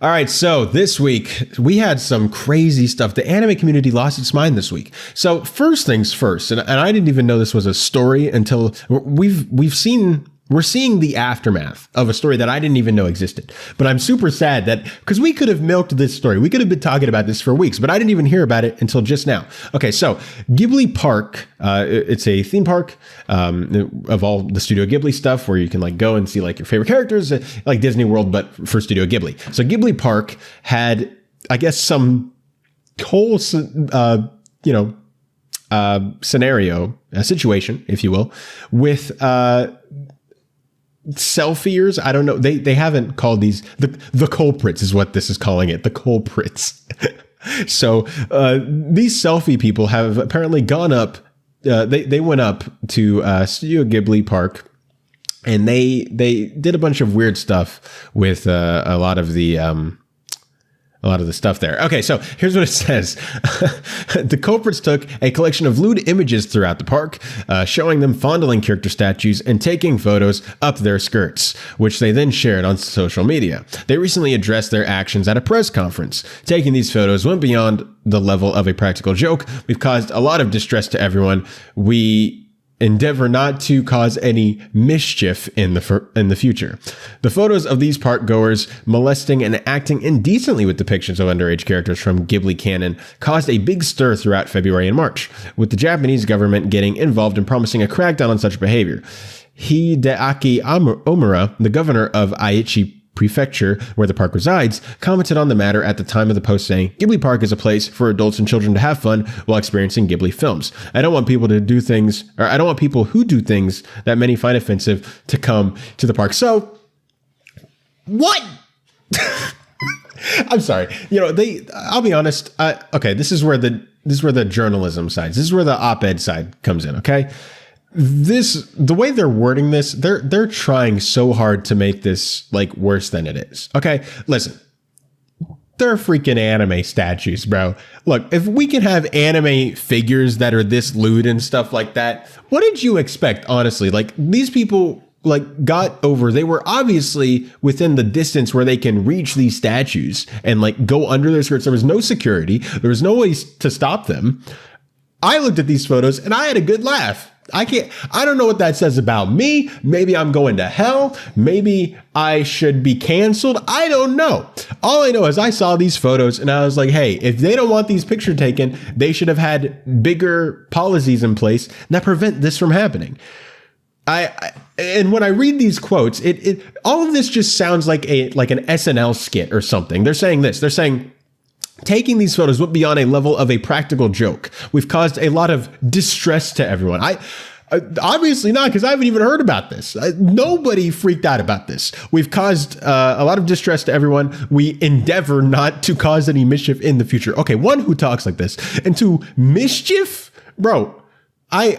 All right, so this week we had some crazy stuff. The anime community lost its mind this week. So first things first, and I didn't even know this was a story until we've seen we're seeing the aftermath of a story that I didn't even know existed. But I'm super sad that, because we could have milked this story. We could have been talking about this for weeks, but I didn't even hear about it until just now. Okay, so Ghibli Park, it's a theme park of all the Studio Ghibli stuff where you can like go and see like your favorite characters, like Disney World, but for Studio Ghibli. So Ghibli Park had, I guess, some whole, scenario, a situation, if you will, with selfiers. I don't know. They haven't called these the culprits is what this is calling it. The culprits. So these selfie people have apparently gone up. They went up to Studio Ghibli Park, and they did a bunch of weird stuff with a lot of the stuff there. Okay, so here's what it says. The culprits took a collection of lewd images throughout the park, showing them fondling character statues and taking photos up their skirts, which they then shared on social media. They recently addressed their actions at a press conference. Taking these photos went beyond the level of a practical joke. We've caused a lot of distress to everyone. We endeavor not to cause any mischief in the future. The photos of these park goers molesting and acting indecently with depictions of underage characters from Ghibli canon caused a big stir throughout February and March, with the Japanese government getting involved and promising a crackdown on such behavior. Hideaki Omura, the governor of Aichi Prefecture, where the park resides, commented on the matter at the time of the post, saying, "Ghibli Park is a place for adults and children to have fun while experiencing Ghibli films. I don't want people who do things that many find offensive to come to the park." So, what? I'm sorry. I'll be honest. Okay, this is where the journalism side, this is where the op-ed side comes in. Okay. The way they're wording this, they're trying so hard to make this like worse than it is. Okay, listen, they're freaking anime statues, bro. Look, if we can have anime figures that are this lewd and stuff like that, what did you expect? Honestly, like these people they were obviously within the distance where they can reach these statues and like go under their skirts. There was no security. There was no way to stop them. I looked at these photos and I had a good laugh. I don't know what that says about me. Maybe I'm going to hell. Maybe I should be canceled. I don't know. All I know is I saw these photos and I was like, hey, if they don't want these pictures taken, they should have had bigger policies in place that prevent this from happening. And when I read these quotes, it all of this just sounds like an SNL skit or something. They're saying this. They're saying, taking these photos went beyond a level of a practical joke. We've caused a lot of distress to everyone. Obviously not, because I haven't even heard about this. Nobody freaked out about this. We've caused a lot of distress to everyone. We endeavor not to cause any mischief in the future. Okay, one, who talks like this? And two, mischief? Bro, I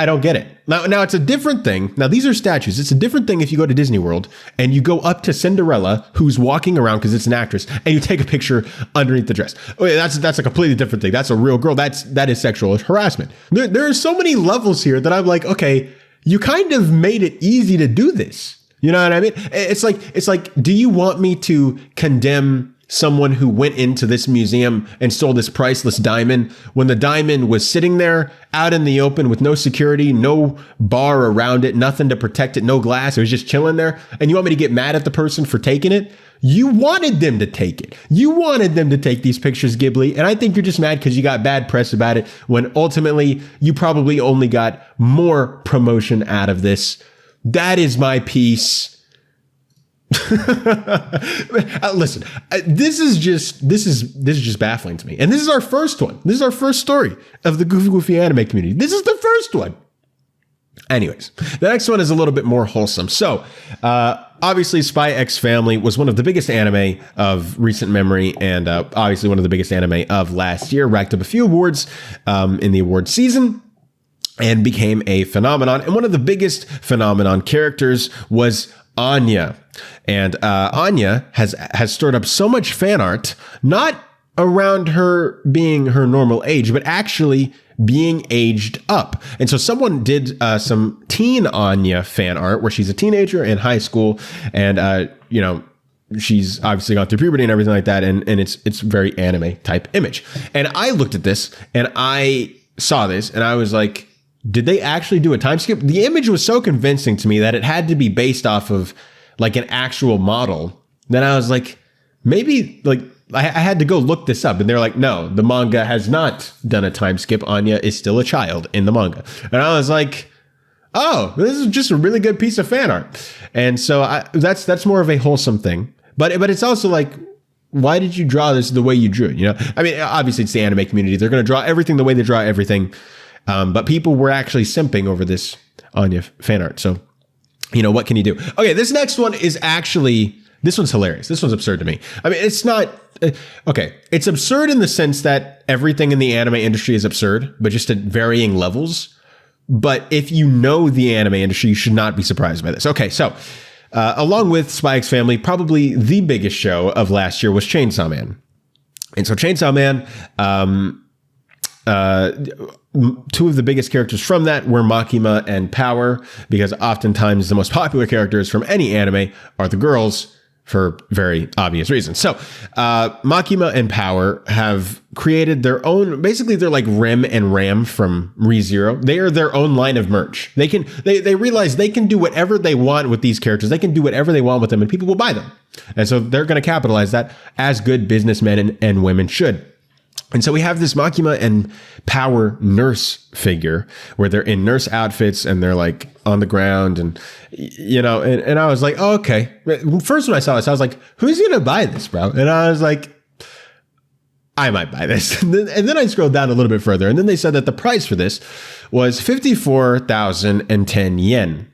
don't get it. Now it's a different thing. Now these are statues. It's a different thing if you go to Disney World and you go up to Cinderella, who's walking around because it's an actress, and you take a picture underneath the dress. Okay, that's a completely different thing. That's a real girl. That is sexual harassment. There are so many levels here that I'm like, okay, you kind of made it easy to do this. You know what I mean? It's like, do you want me to condemn someone who went into this museum and stole this priceless diamond when the diamond was sitting there out in the open with no security, no bar around it, nothing to protect it, no glass? It was just chilling there. And you want me to get mad at the person for taking it? You wanted them to take it. You wanted them to take these pictures, Ghibli. And I think you're just mad because you got bad press about it, when ultimately you probably only got more promotion out of this. That is my piece. Listen, this is just baffling to me. And this is our first one. This is our first story of the Goofy anime community. This is the first one. Anyways, the next one is a little bit more wholesome. So, obviously, Spy X Family was one of the biggest anime of recent memory, and obviously one of the biggest anime of last year. Racked up a few awards in the award season and became a phenomenon. And one of the biggest phenomenon characters was Anya. And Anya has stirred up so much fan art, not around her being her normal age, but actually being aged up. And so someone did some teen Anya fan art where she's a teenager in high school, and she's obviously gone through puberty and everything like that, and it's very anime type image. And I looked at this and I saw this and I was like, did they actually do a time skip? The image was so convincing to me that it had to be based off of like an actual model. Then I was like, maybe like I had to go look this up, and they're like, no, the manga has not done a time skip. Anya is still a child in the manga. And I was like, oh, this is just a really good piece of fan art. And so that's more of a wholesome thing. But it's also like, why did you draw this the way you drew it? You know, I mean, obviously it's the anime community. They're going to draw everything the way they draw everything. But people were actually simping over this Anya fan art. So, you know, what can you do? Okay, this next one is actually, this one's hilarious. This one's absurd to me. I mean, it's not, okay, it's absurd in the sense that everything in the anime industry is absurd, but just at varying levels. But if you know the anime industry, you should not be surprised by this. Okay, so along with Spy X Family, probably the biggest show of last year was Chainsaw Man. And so Chainsaw Man, two of the biggest characters from that were Makima and Power, because oftentimes the most popular characters from any anime are the girls for very obvious reasons. So Makima and Power have created their own, basically they're like Rim and Ram from ReZero. They are their own line of merch. They realize they can do whatever they want with these characters. They can do whatever they want with them and people will buy them. And so they're going to capitalize that as good businessmen and women should. And so we have this Makima and Power nurse figure where they're in nurse outfits and they're like on the ground and, you know, and I was like, oh, okay. First, when I saw this, I was like, who's going to buy this, bro? And I was like, I might buy this. And then I scrolled down a little bit further. And then they said that the price for this was 54,010 yen.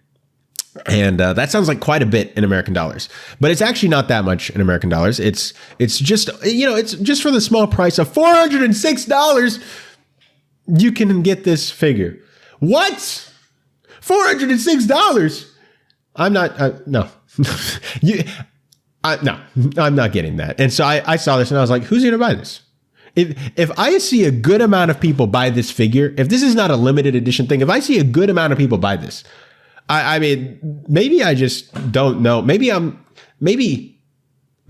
And that sounds like quite a bit in American dollars, but it's actually not that much in American dollars. It's just, you know, it's just for the small price of $406. You can get this figure. What? $406? I'm not, no, no, I'm not getting that. And so I saw this and I was like, who's going to buy this? If I see a good amount of people buy this figure, if this is not a limited edition thing, if I see a good amount of people buy this, I mean, maybe I just don't know. Maybe I'm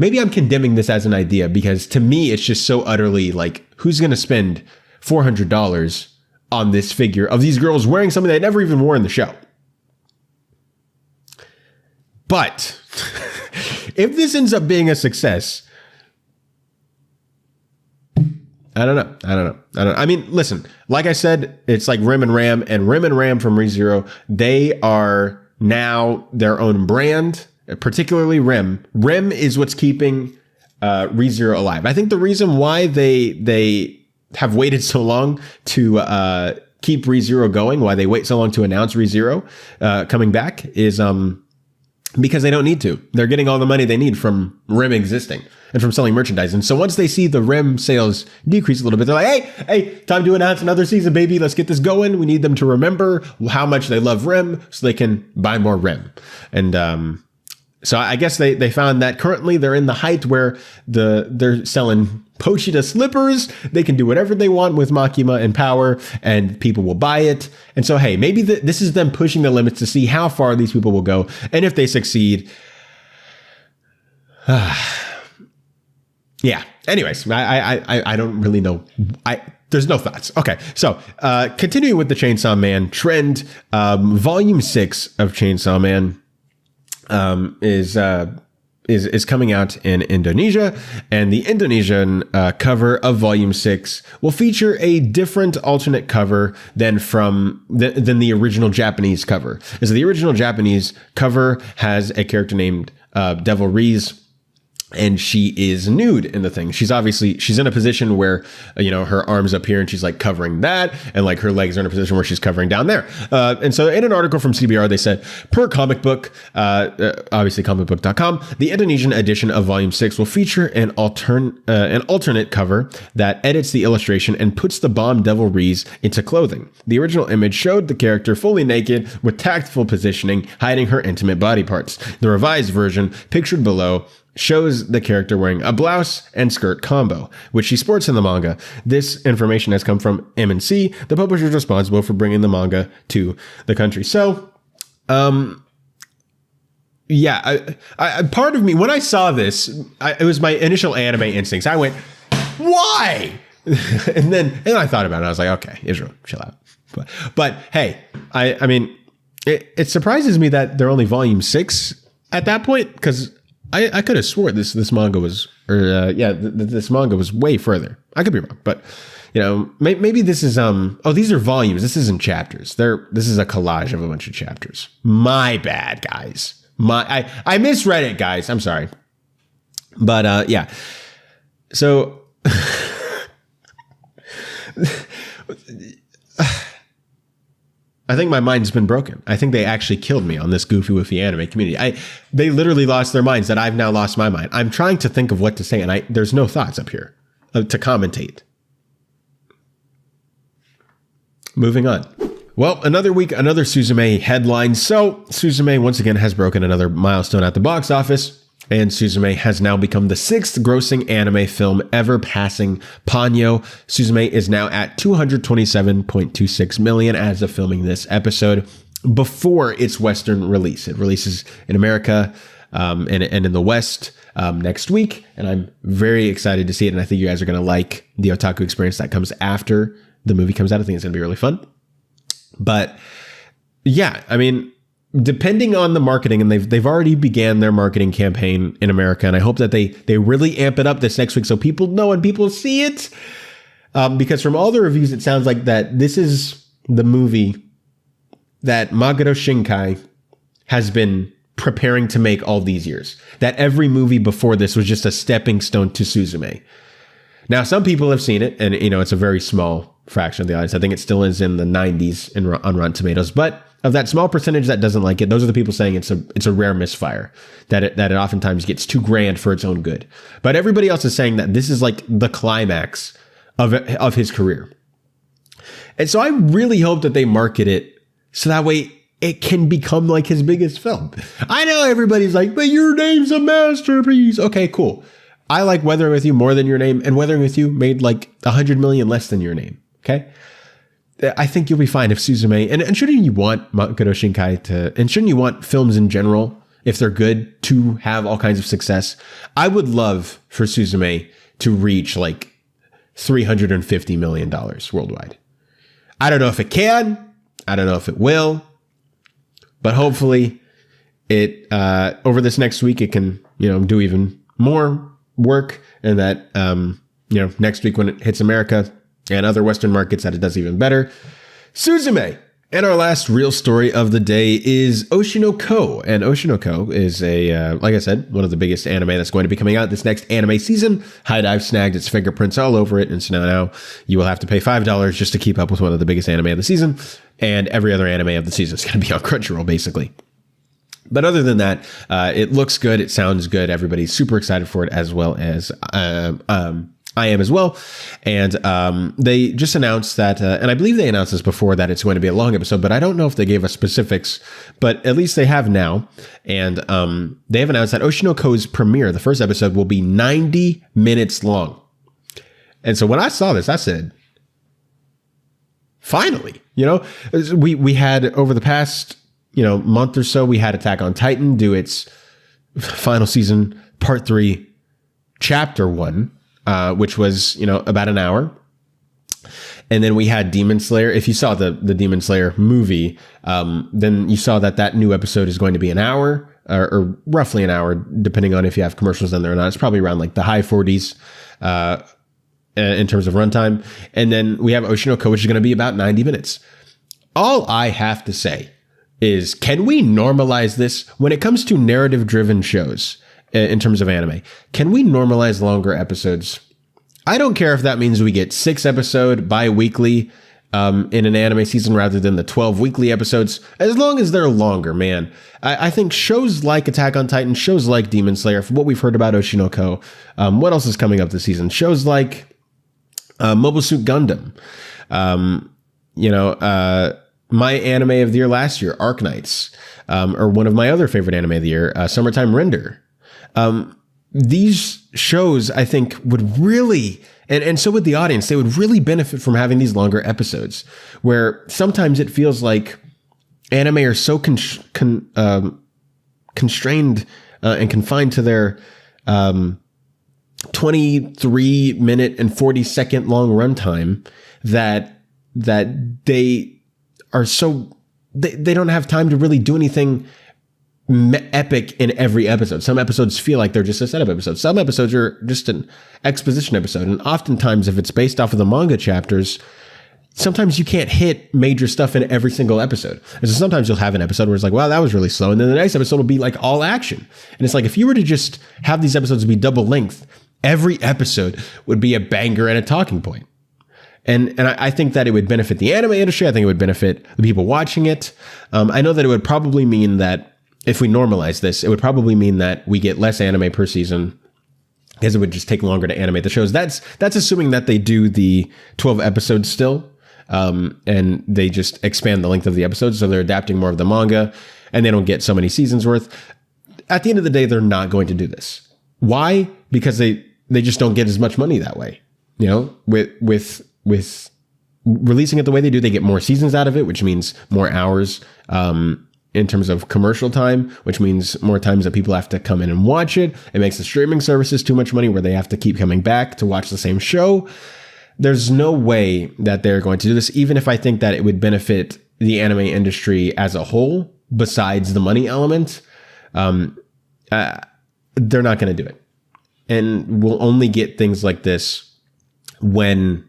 condemning this as an idea because to me, it's just so utterly like, who's going to spend $400 on this figure of these girls wearing something they never even wore in the show? But if this ends up being a success, I don't know. I mean, listen, like I said, it's like Rim and Ram from ReZero. They are now their own brand, particularly Rim. Rim is what's keeping ReZero alive. I think the reason why they have waited so long to keep ReZero going, why they wait so long to announce ReZero coming back is because they don't need to. They're getting all the money they need from Rim existing and from selling merchandise. And so once they see the Rim sales decrease a little bit, they're like, hey, time to announce another season, baby. Let's get this going. We need them to remember how much they love Rim so they can buy more Rim. And so I guess they found that currently they're in the height where they're selling Pochita slippers. They can do whatever they want with Makima and Power, and people will buy it. And so, hey, maybe this is them pushing the limits to see how far these people will go. And if they succeed, yeah. Anyways, I don't really know. There's no thoughts. Okay, so continuing with the Chainsaw Man trend, Volume 6 of Chainsaw Man is coming out in Indonesia, and the Indonesian cover of Volume 6 will feature a different alternate cover than the original Japanese cover. And so the original Japanese cover has a character named Devil Reese, and she is nude in the thing. She's in a position where, you know, her arms up here and she's like covering that, and like her legs are in a position where she's covering down there. And so in an article from CBR, they said, per comic book, obviously comicbook.com, the Indonesian edition of Volume 6 will feature an alternate cover that edits the illustration and puts the bomb Devil Reese into clothing. The original image showed the character fully naked with tactful positioning, hiding her intimate body parts. The revised version, pictured below, shows the character wearing a blouse and skirt combo, which she sports in the manga. This information has come from M&C, the publishers responsible for bringing the manga to the country. So, yeah, I part of me, when I saw this, it was my initial anime instincts. I went, why? and then I thought about it. I was like, okay, Israel, chill out. But hey, I mean, it surprises me that they're only volume 6 at that point, because I could have swore this manga was, this manga was way further. I could be wrong, but maybe this is these are volumes. This isn't chapters. This is a collage of a bunch of chapters. My bad, guys. I misread it, guys. I'm sorry. But yeah. So I think my mind's been broken. I think they actually killed me on this goofy woofy anime community. They literally lost their minds that I've now lost my mind. I'm trying to think of what to say, and there's no thoughts up here to commentate. Moving on. Well, another week, another Suzume headline. So Suzume once again has broken another milestone at the box office. And Suzume has now become the 6th grossing anime film ever, passing Ponyo. Suzume is now at $227.26 million as of filming this episode before its Western release. It releases in America and in the West next week. And I'm very excited to see it. And I think you guys are going to like the otaku experience that comes after the movie comes out. I think it's going to be really fun. But yeah, I mean, depending on the marketing, and they've already began their marketing campaign in America, and I hope that they really amp it up this next week so people know and people see it. Because from all the reviews, it sounds like that this is the movie that Maguro Shinkai has been preparing to make all these years. That every movie before this was just a stepping stone to Suzume. Now, some people have seen it, and it's a very small fraction of the audience. I think it still is in the 90s on Rotten Tomatoes, but of that small percentage that doesn't like it, those are the people saying it's a rare misfire, that it oftentimes gets too grand for its own good. But everybody else is saying that this is like the climax of his career. And so I really hope that they market it so that way it can become like his biggest film. I know everybody's like, but Your Name's a masterpiece. Okay, cool. I like Weathering With You more than Your Name, and Weathering With You made like 100 million less than Your Name. Okay. I think you'll be fine if Suzume, and shouldn't you want Maguro Shinkai and shouldn't you want films in general, if they're good, to have all kinds of success? I would love for Suzume to reach like $350 million worldwide. I don't know if it can. I don't know if it will. But hopefully it over this next week, it can, do even more work, and that, next week when it hits America and other Western markets, that it does even better. Suzume. And our last real story of the day is Oshi no Ko. And Oshi no Ko is like I said, one of the biggest anime that's going to be coming out this next anime season. High Dive snagged its fingerprints all over it. And so now you will have to pay $5 just to keep up with one of the biggest anime of the season. And every other anime of the season is going to be on Crunchyroll, basically. But other than that, it looks good. It sounds good. Everybody's super excited for it, as well as I am as well. And they just announced that, and I believe they announced this before, that it's going to be a long episode, but I don't know if they gave us specifics, but at least they have now. And they have announced that Oshi no Ko's premiere, the first episode, will be 90 minutes long. And so when I saw this, I said, finally, we had over the past, month or so, we had Attack on Titan do its final season, part 3, chapter 1. Which was, about an hour. And then we had Demon Slayer. If you saw the Demon Slayer movie, then you saw that new episode is going to be an hour or roughly an hour, depending on if you have commercials in there or not. It's probably around like the high 40s in terms of runtime. And then we have Oshi no Ko, which is going to be about 90 minutes. All I have to say is, can we normalize this when it comes to narrative-driven shows? In terms of anime, can we normalize longer episodes? I don't care if that means we get 6 episode bi-weekly in an anime season rather than the 12 weekly episodes, as long as they're longer, man. I think shows like Attack on Titan, shows like Demon Slayer, from what we've heard about Oshi no Ko, what else is coming up this season? Shows like Mobile Suit Gundam, my anime of the year last year, Arknights, or one of my other favorite anime of the year, Summertime Render. These shows, I think, would really, and so would the audience, they would really benefit from having these longer episodes, where sometimes it feels like anime are so constrained and confined to their 23-minute and 40-second long runtime that they are so they don't have time to really do anything epic in every episode. Some episodes feel like they're just a setup episode. Some episodes are just an exposition episode. And oftentimes, if it's based off of the manga chapters, sometimes you can't hit major stuff in every single episode. And so sometimes you'll have an episode where it's like, wow, that was really slow. And then the next episode will be like all action. And it's like, if you were to just have these episodes be double length, every episode would be a banger and a talking point. And I think that it would benefit the anime industry. I think it would benefit the people watching it. I know that it would probably mean that if we normalize this, it would probably mean that we get less anime per season because it would just take longer to animate the shows. That's assuming that they do the 12 episodes still, and they just expand the length of the episodes. So they're adapting more of the manga and they don't get so many seasons worth. At the end of the day, they're not going to do this. Why? Because they just don't get as much money that way. You know, with releasing it the way they do, they get more seasons out of it, which means more hours, in terms of commercial time, which means more times that people have to come in and watch it. It makes the streaming services too much money where they have to keep coming back to watch the same show. There's no way that they're going to do this, even if I think that it would benefit the anime industry as a whole, besides the money element. They're not going to do it. And we'll only get things like this when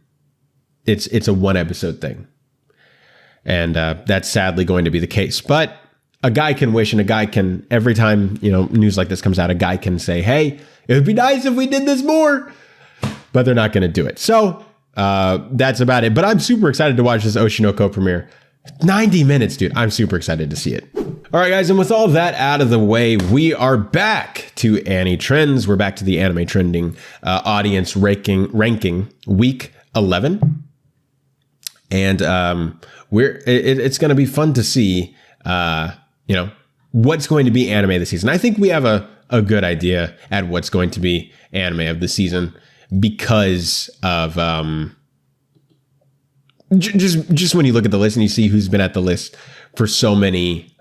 it's a one episode thing. And that's sadly going to be the case. But a guy can wish, and a guy can, every time, you know, news like this comes out, a guy can say, hey, it would be nice if we did this more, but they're not going to do it. So that's about it. But I'm super excited to watch this Oshinoko premiere. 90 minutes, dude. I'm super excited to see it. All right, guys. And with all that out of the way, we are back to Annie Trends. We're back to the anime trending audience ranking week 11. And it's going to be fun to see, you know, what's going to be anime this season. I think we have a good idea at what's going to be anime of the season because of just when you look at the list and you see who's been at the list for so many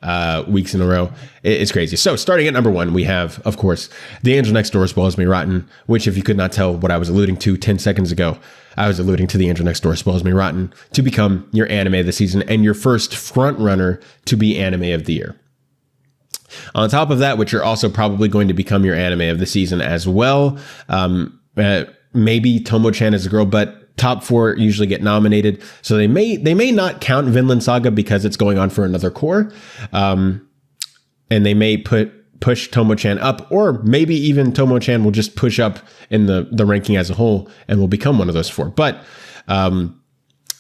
weeks in a row, it's crazy. So starting at number 1, we have, of course, The Angel Next Door Spoils Me Rotten, which, if you could not tell what I was alluding to 10 seconds ago, I was alluding to The Angel Next Door Spoils Me Rotten to become your anime of the season and your first front runner to be anime of the year. On top of that, which are also probably going to become your anime of the season as well, maybe Tomo-chan as a girl, but top 4 usually get nominated. So they may not count Vinland Saga because it's going on for another core. And they may push Tomo-chan up, or maybe even Tomo-chan will just push up in the ranking as a whole and will become one of those 4. But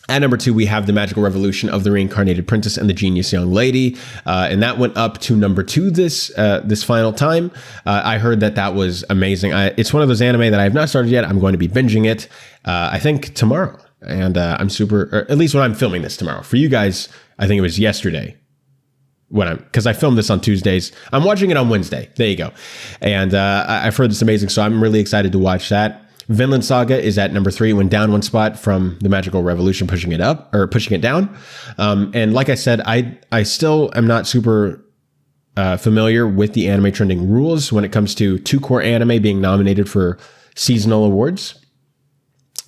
at number 2, we have The Magical Revolution of the Reincarnated Princess and the Genius Young Lady. And that went up to number 2 this final time. I heard that was amazing. It's one of those anime that I have not started yet. I'm going to be binging it, I think tomorrow. And I'm super, or at least when I'm filming this tomorrow. For you guys, I think it was yesterday. Because I filmed this on Tuesdays. I'm watching it on Wednesday. There you go. And I've heard this amazing, so I'm really excited to watch that. Vinland Saga is at number 3. It went down 1 spot from The Magical Revolution, pushing it down. And like I said, I still am not super familiar with the anime trending rules when it comes to 2 core anime being nominated for seasonal awards.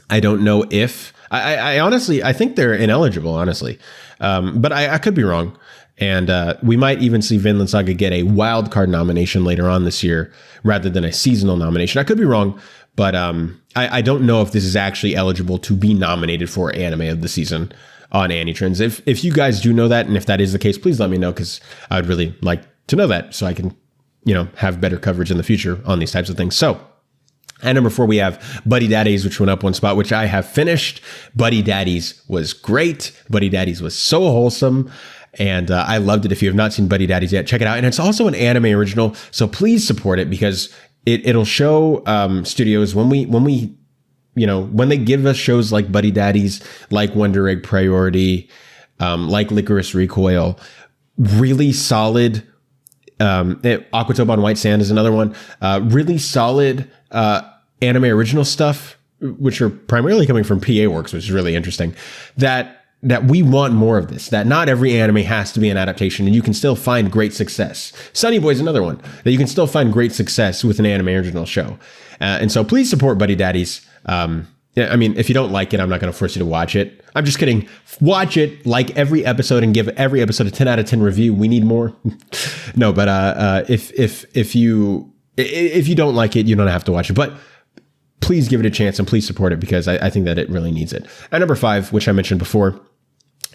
I don't know if I honestly, I think they're ineligible, honestly. But I could be wrong. And we might even see Vinland Saga get a wild card nomination later on this year rather than a seasonal nomination. I could be wrong, but I don't know if this is actually eligible to be nominated for anime of the season on Annie Trends. If you guys do know that, and if that is the case, please let me know, because I would really like to know that so I can, you know, have better coverage in the future on these types of things. So at number 4, we have Buddy Daddies, which went up 1 spot, which I have finished. Buddy Daddies was great. Buddy Daddies was so wholesome. And I loved it. If you have not seen Buddy Daddies yet, check it out. And it's also an anime original, so please support it, because it'll show studios when they give us shows like Buddy Daddies, like Wonder Egg Priority, like Licorice Recoil, really solid. Aquatope on White Sand is another one. Really solid anime original stuff, which are primarily coming from PA Works, which is really interesting. That we want more of this, that not every anime has to be an adaptation, and you can still find great success. Sunny Boy is another one, that you can still find great success with an anime original show. And so please support Buddy Daddies. Yeah, I mean, if you don't like it, I'm not going to force you to watch it. I'm just kidding. Watch it, like every episode, and give every episode a 10 out of 10 review. We need more. No, but if you don't like it, you don't have to watch it. But please give it a chance and please support it because I think that it really needs it. At number 5, which I mentioned before,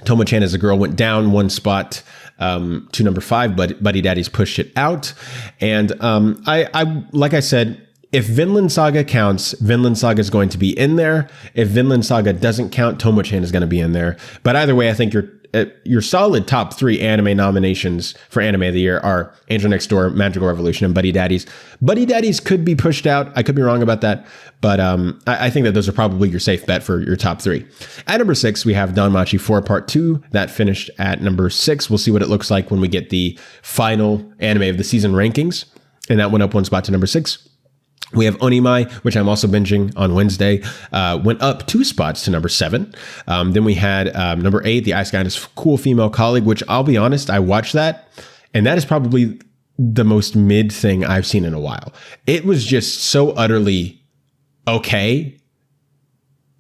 Tomo-chan as a Girl went down one spot to number 5, but Buddy Daddies pushed it out. And I like I said, if Vinland Saga counts, Vinland Saga is going to be in there. If Vinland Saga doesn't count, Tomo-chan is going to be in there. But either way, I think your solid top 3 anime nominations for Anime of the Year are Angel Next Door, Magical Revolution, and Buddy Daddies. Buddy Daddies could be pushed out. I could be wrong about that. But I think that those are probably your safe bet for your top 3. At number 6, we have Danmachi 4 Part 2. That finished at number 6. We'll see what it looks like when we get the final Anime of the Season rankings. And that went up one spot to number 6. We have Onimai, which I'm also binging on Wednesday, went up 2 spots to number 7. Then we had number 8, The Ice Guy and His Cool Female Colleague, which I'll be honest, I watched that, and that is probably the most mid thing I've seen in a while. It was just so utterly okay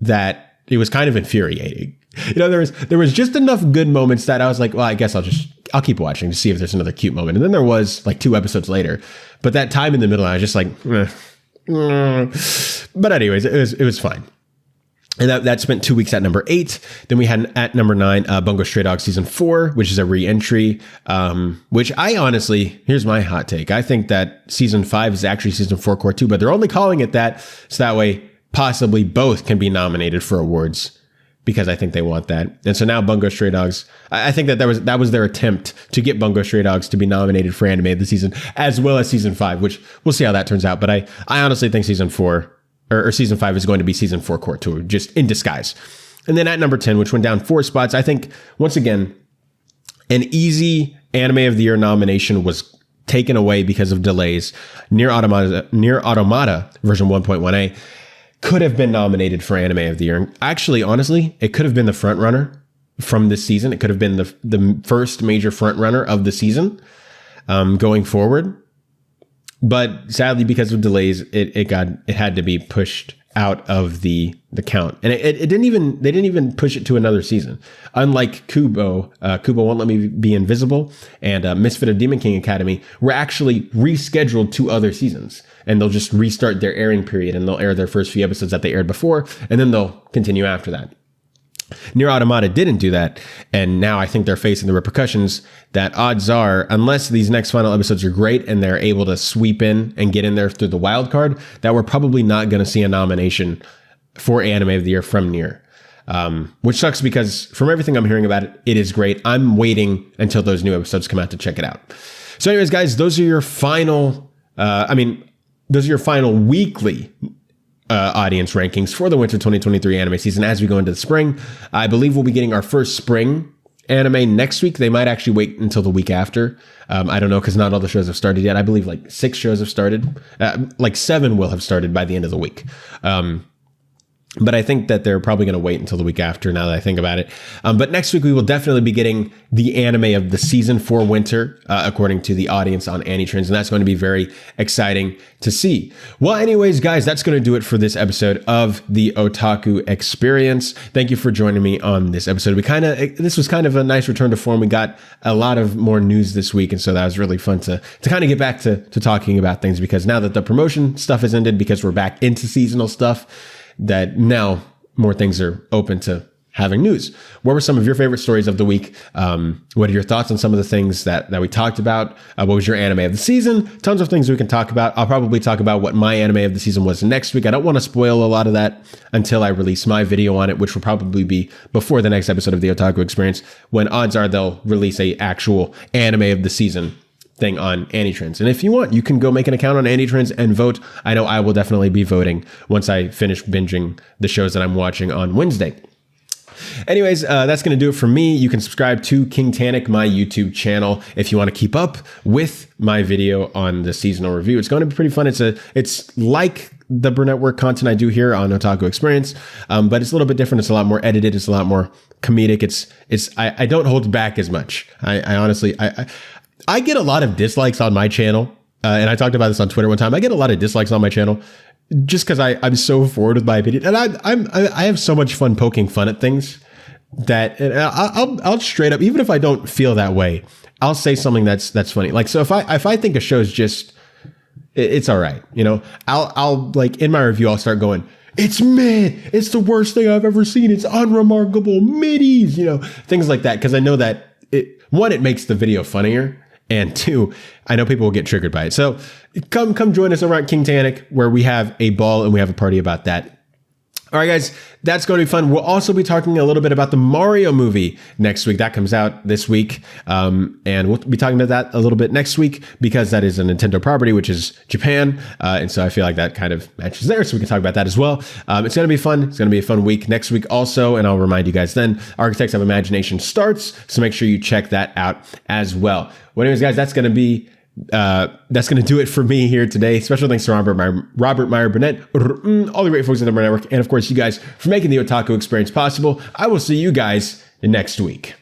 that it was kind of infuriating. You know, there was just enough good moments that I was like, well, I guess I'll keep watching to see if there's another cute moment. And then there was like 2 episodes later, but that time in the middle, I was just like, But anyways, it was fine. And that spent 2 weeks at number 8. Then we had at number 9, Bungo Stray Dogs Season 4, which is a re-entry, which I honestly, here's my hot take. I think that Season 5 is actually Season 4 Core 2, but they're only calling it that so that way possibly both can be nominated for awards because I think they want that. And so now Bungo Stray Dogs, I think that was their attempt to get Bungo Stray Dogs to be nominated for Anime of the Season as well as Season 5, which we'll see how that turns out. But I honestly think Season 4 or Season 5 is going to be Season 4 Core 2, just in disguise. And then at number 10, which went down 4 spots, I think, once again, an easy Anime of the Year nomination was taken away because of delays. Nier Automata version 1.1a could have been nominated for Anime of the Year. Actually, honestly, it could have been the front runner from this season. It could have been the first major front runner of the season going forward. But sadly, because of delays, it had to be pushed out of the count, and they didn't even push it to another season. Unlike Kubo Won't Let Me Be Invisible and Misfit of Demon King Academy were actually rescheduled to other seasons, and they'll just restart their airing period and they'll air their first few episodes that they aired before, and then they'll continue after that. Nier Automata didn't do that, and now I think they're facing the repercussions that odds are, unless these next final episodes are great and they're able to sweep in and get in there through the wild card, that we're probably not going to see a nomination for Anime of the Year from Nier. Which sucks because from everything I'm hearing about it, it is great. I'm waiting until those new episodes come out to check it out. So anyways, guys, those are your final weekly audience rankings for the winter 2023 anime season as we go into the spring. I believe we'll be getting our first spring anime next week. They might actually wait until the week after. I don't know, because not all the shows have started yet. I believe like 6 shows have started. Like 7 will have started by the end of the week. But I think that they're probably going to wait until the week after now that I think about it. But next week, we will definitely be getting the anime of the season for winter, according to the audience on AniTrends. And that's going to be very exciting to see. Well, anyways, guys, that's going to do it for this episode of the Otaku Experience. Thank you for joining me on this episode. This was kind of a nice return to form. We got a lot of more news this week. And so that was really fun to kind of get back to talking about things, because now that the promotion stuff has ended, because we're back into seasonal stuff, that now more things are open to having news. What were some of your favorite stories of the week? What are your thoughts on some of the things that we talked about? What was your anime of the season? Tons of things we can talk about. I'll probably talk about what my anime of the season was next week. I don't want to spoil a lot of that until I release my video on it, which will probably be before the next episode of the Otaku Experience, when odds are they'll release a actual anime of the season thing on AniTrends. And if you want, you can go make an account on AniTrends and vote. I know I will definitely be voting once I finish binging the shows that I'm watching on Wednesday. Anyways, that's going to do it for me. You can subscribe to King Tannic, my YouTube channel, if you want to keep up with my video on the seasonal review. It's going to be pretty fun. It's like the Burnett Work content I do here on Otaku Experience, but it's a little bit different. It's a lot more edited. It's a lot more comedic. I don't hold back as much. I honestly get a lot of dislikes on my channel, and I talked about this on Twitter one time. I get a lot of dislikes on my channel, just because I'm so forward with my opinion, and I have so much fun poking fun at things that, and I'll straight up, even if I don't feel that way, I'll say something that's funny. Like, so if I think a show's just, it's all right, you know, I'll like in my review I'll start going, it's mid, it's the worst thing I've ever seen, it's unremarkable, middies, you know, things like that, because I know that it makes the video funnier. And two, I know people will get triggered by it. So come join us over at King Tannic, where we have a ball and we have a party about that. All right, guys, that's going to be fun. We'll also be talking a little bit about the Mario movie next week. That comes out this week. And we'll be talking about that a little bit next week because that is a Nintendo property, which is Japan. And so I feel like that kind of matches there. So we can talk about that as well. It's going to be fun. It's going to be a fun week next week also. And I'll remind you guys then, Architects of Imagination starts. So make sure you check that out as well. Well, anyways, guys, that's going to do it for me here today. Special thanks to Robert Meyer Burnett, all the great folks at the network, and of course you guys for making the Otaku experience possible. I will see you guys next week.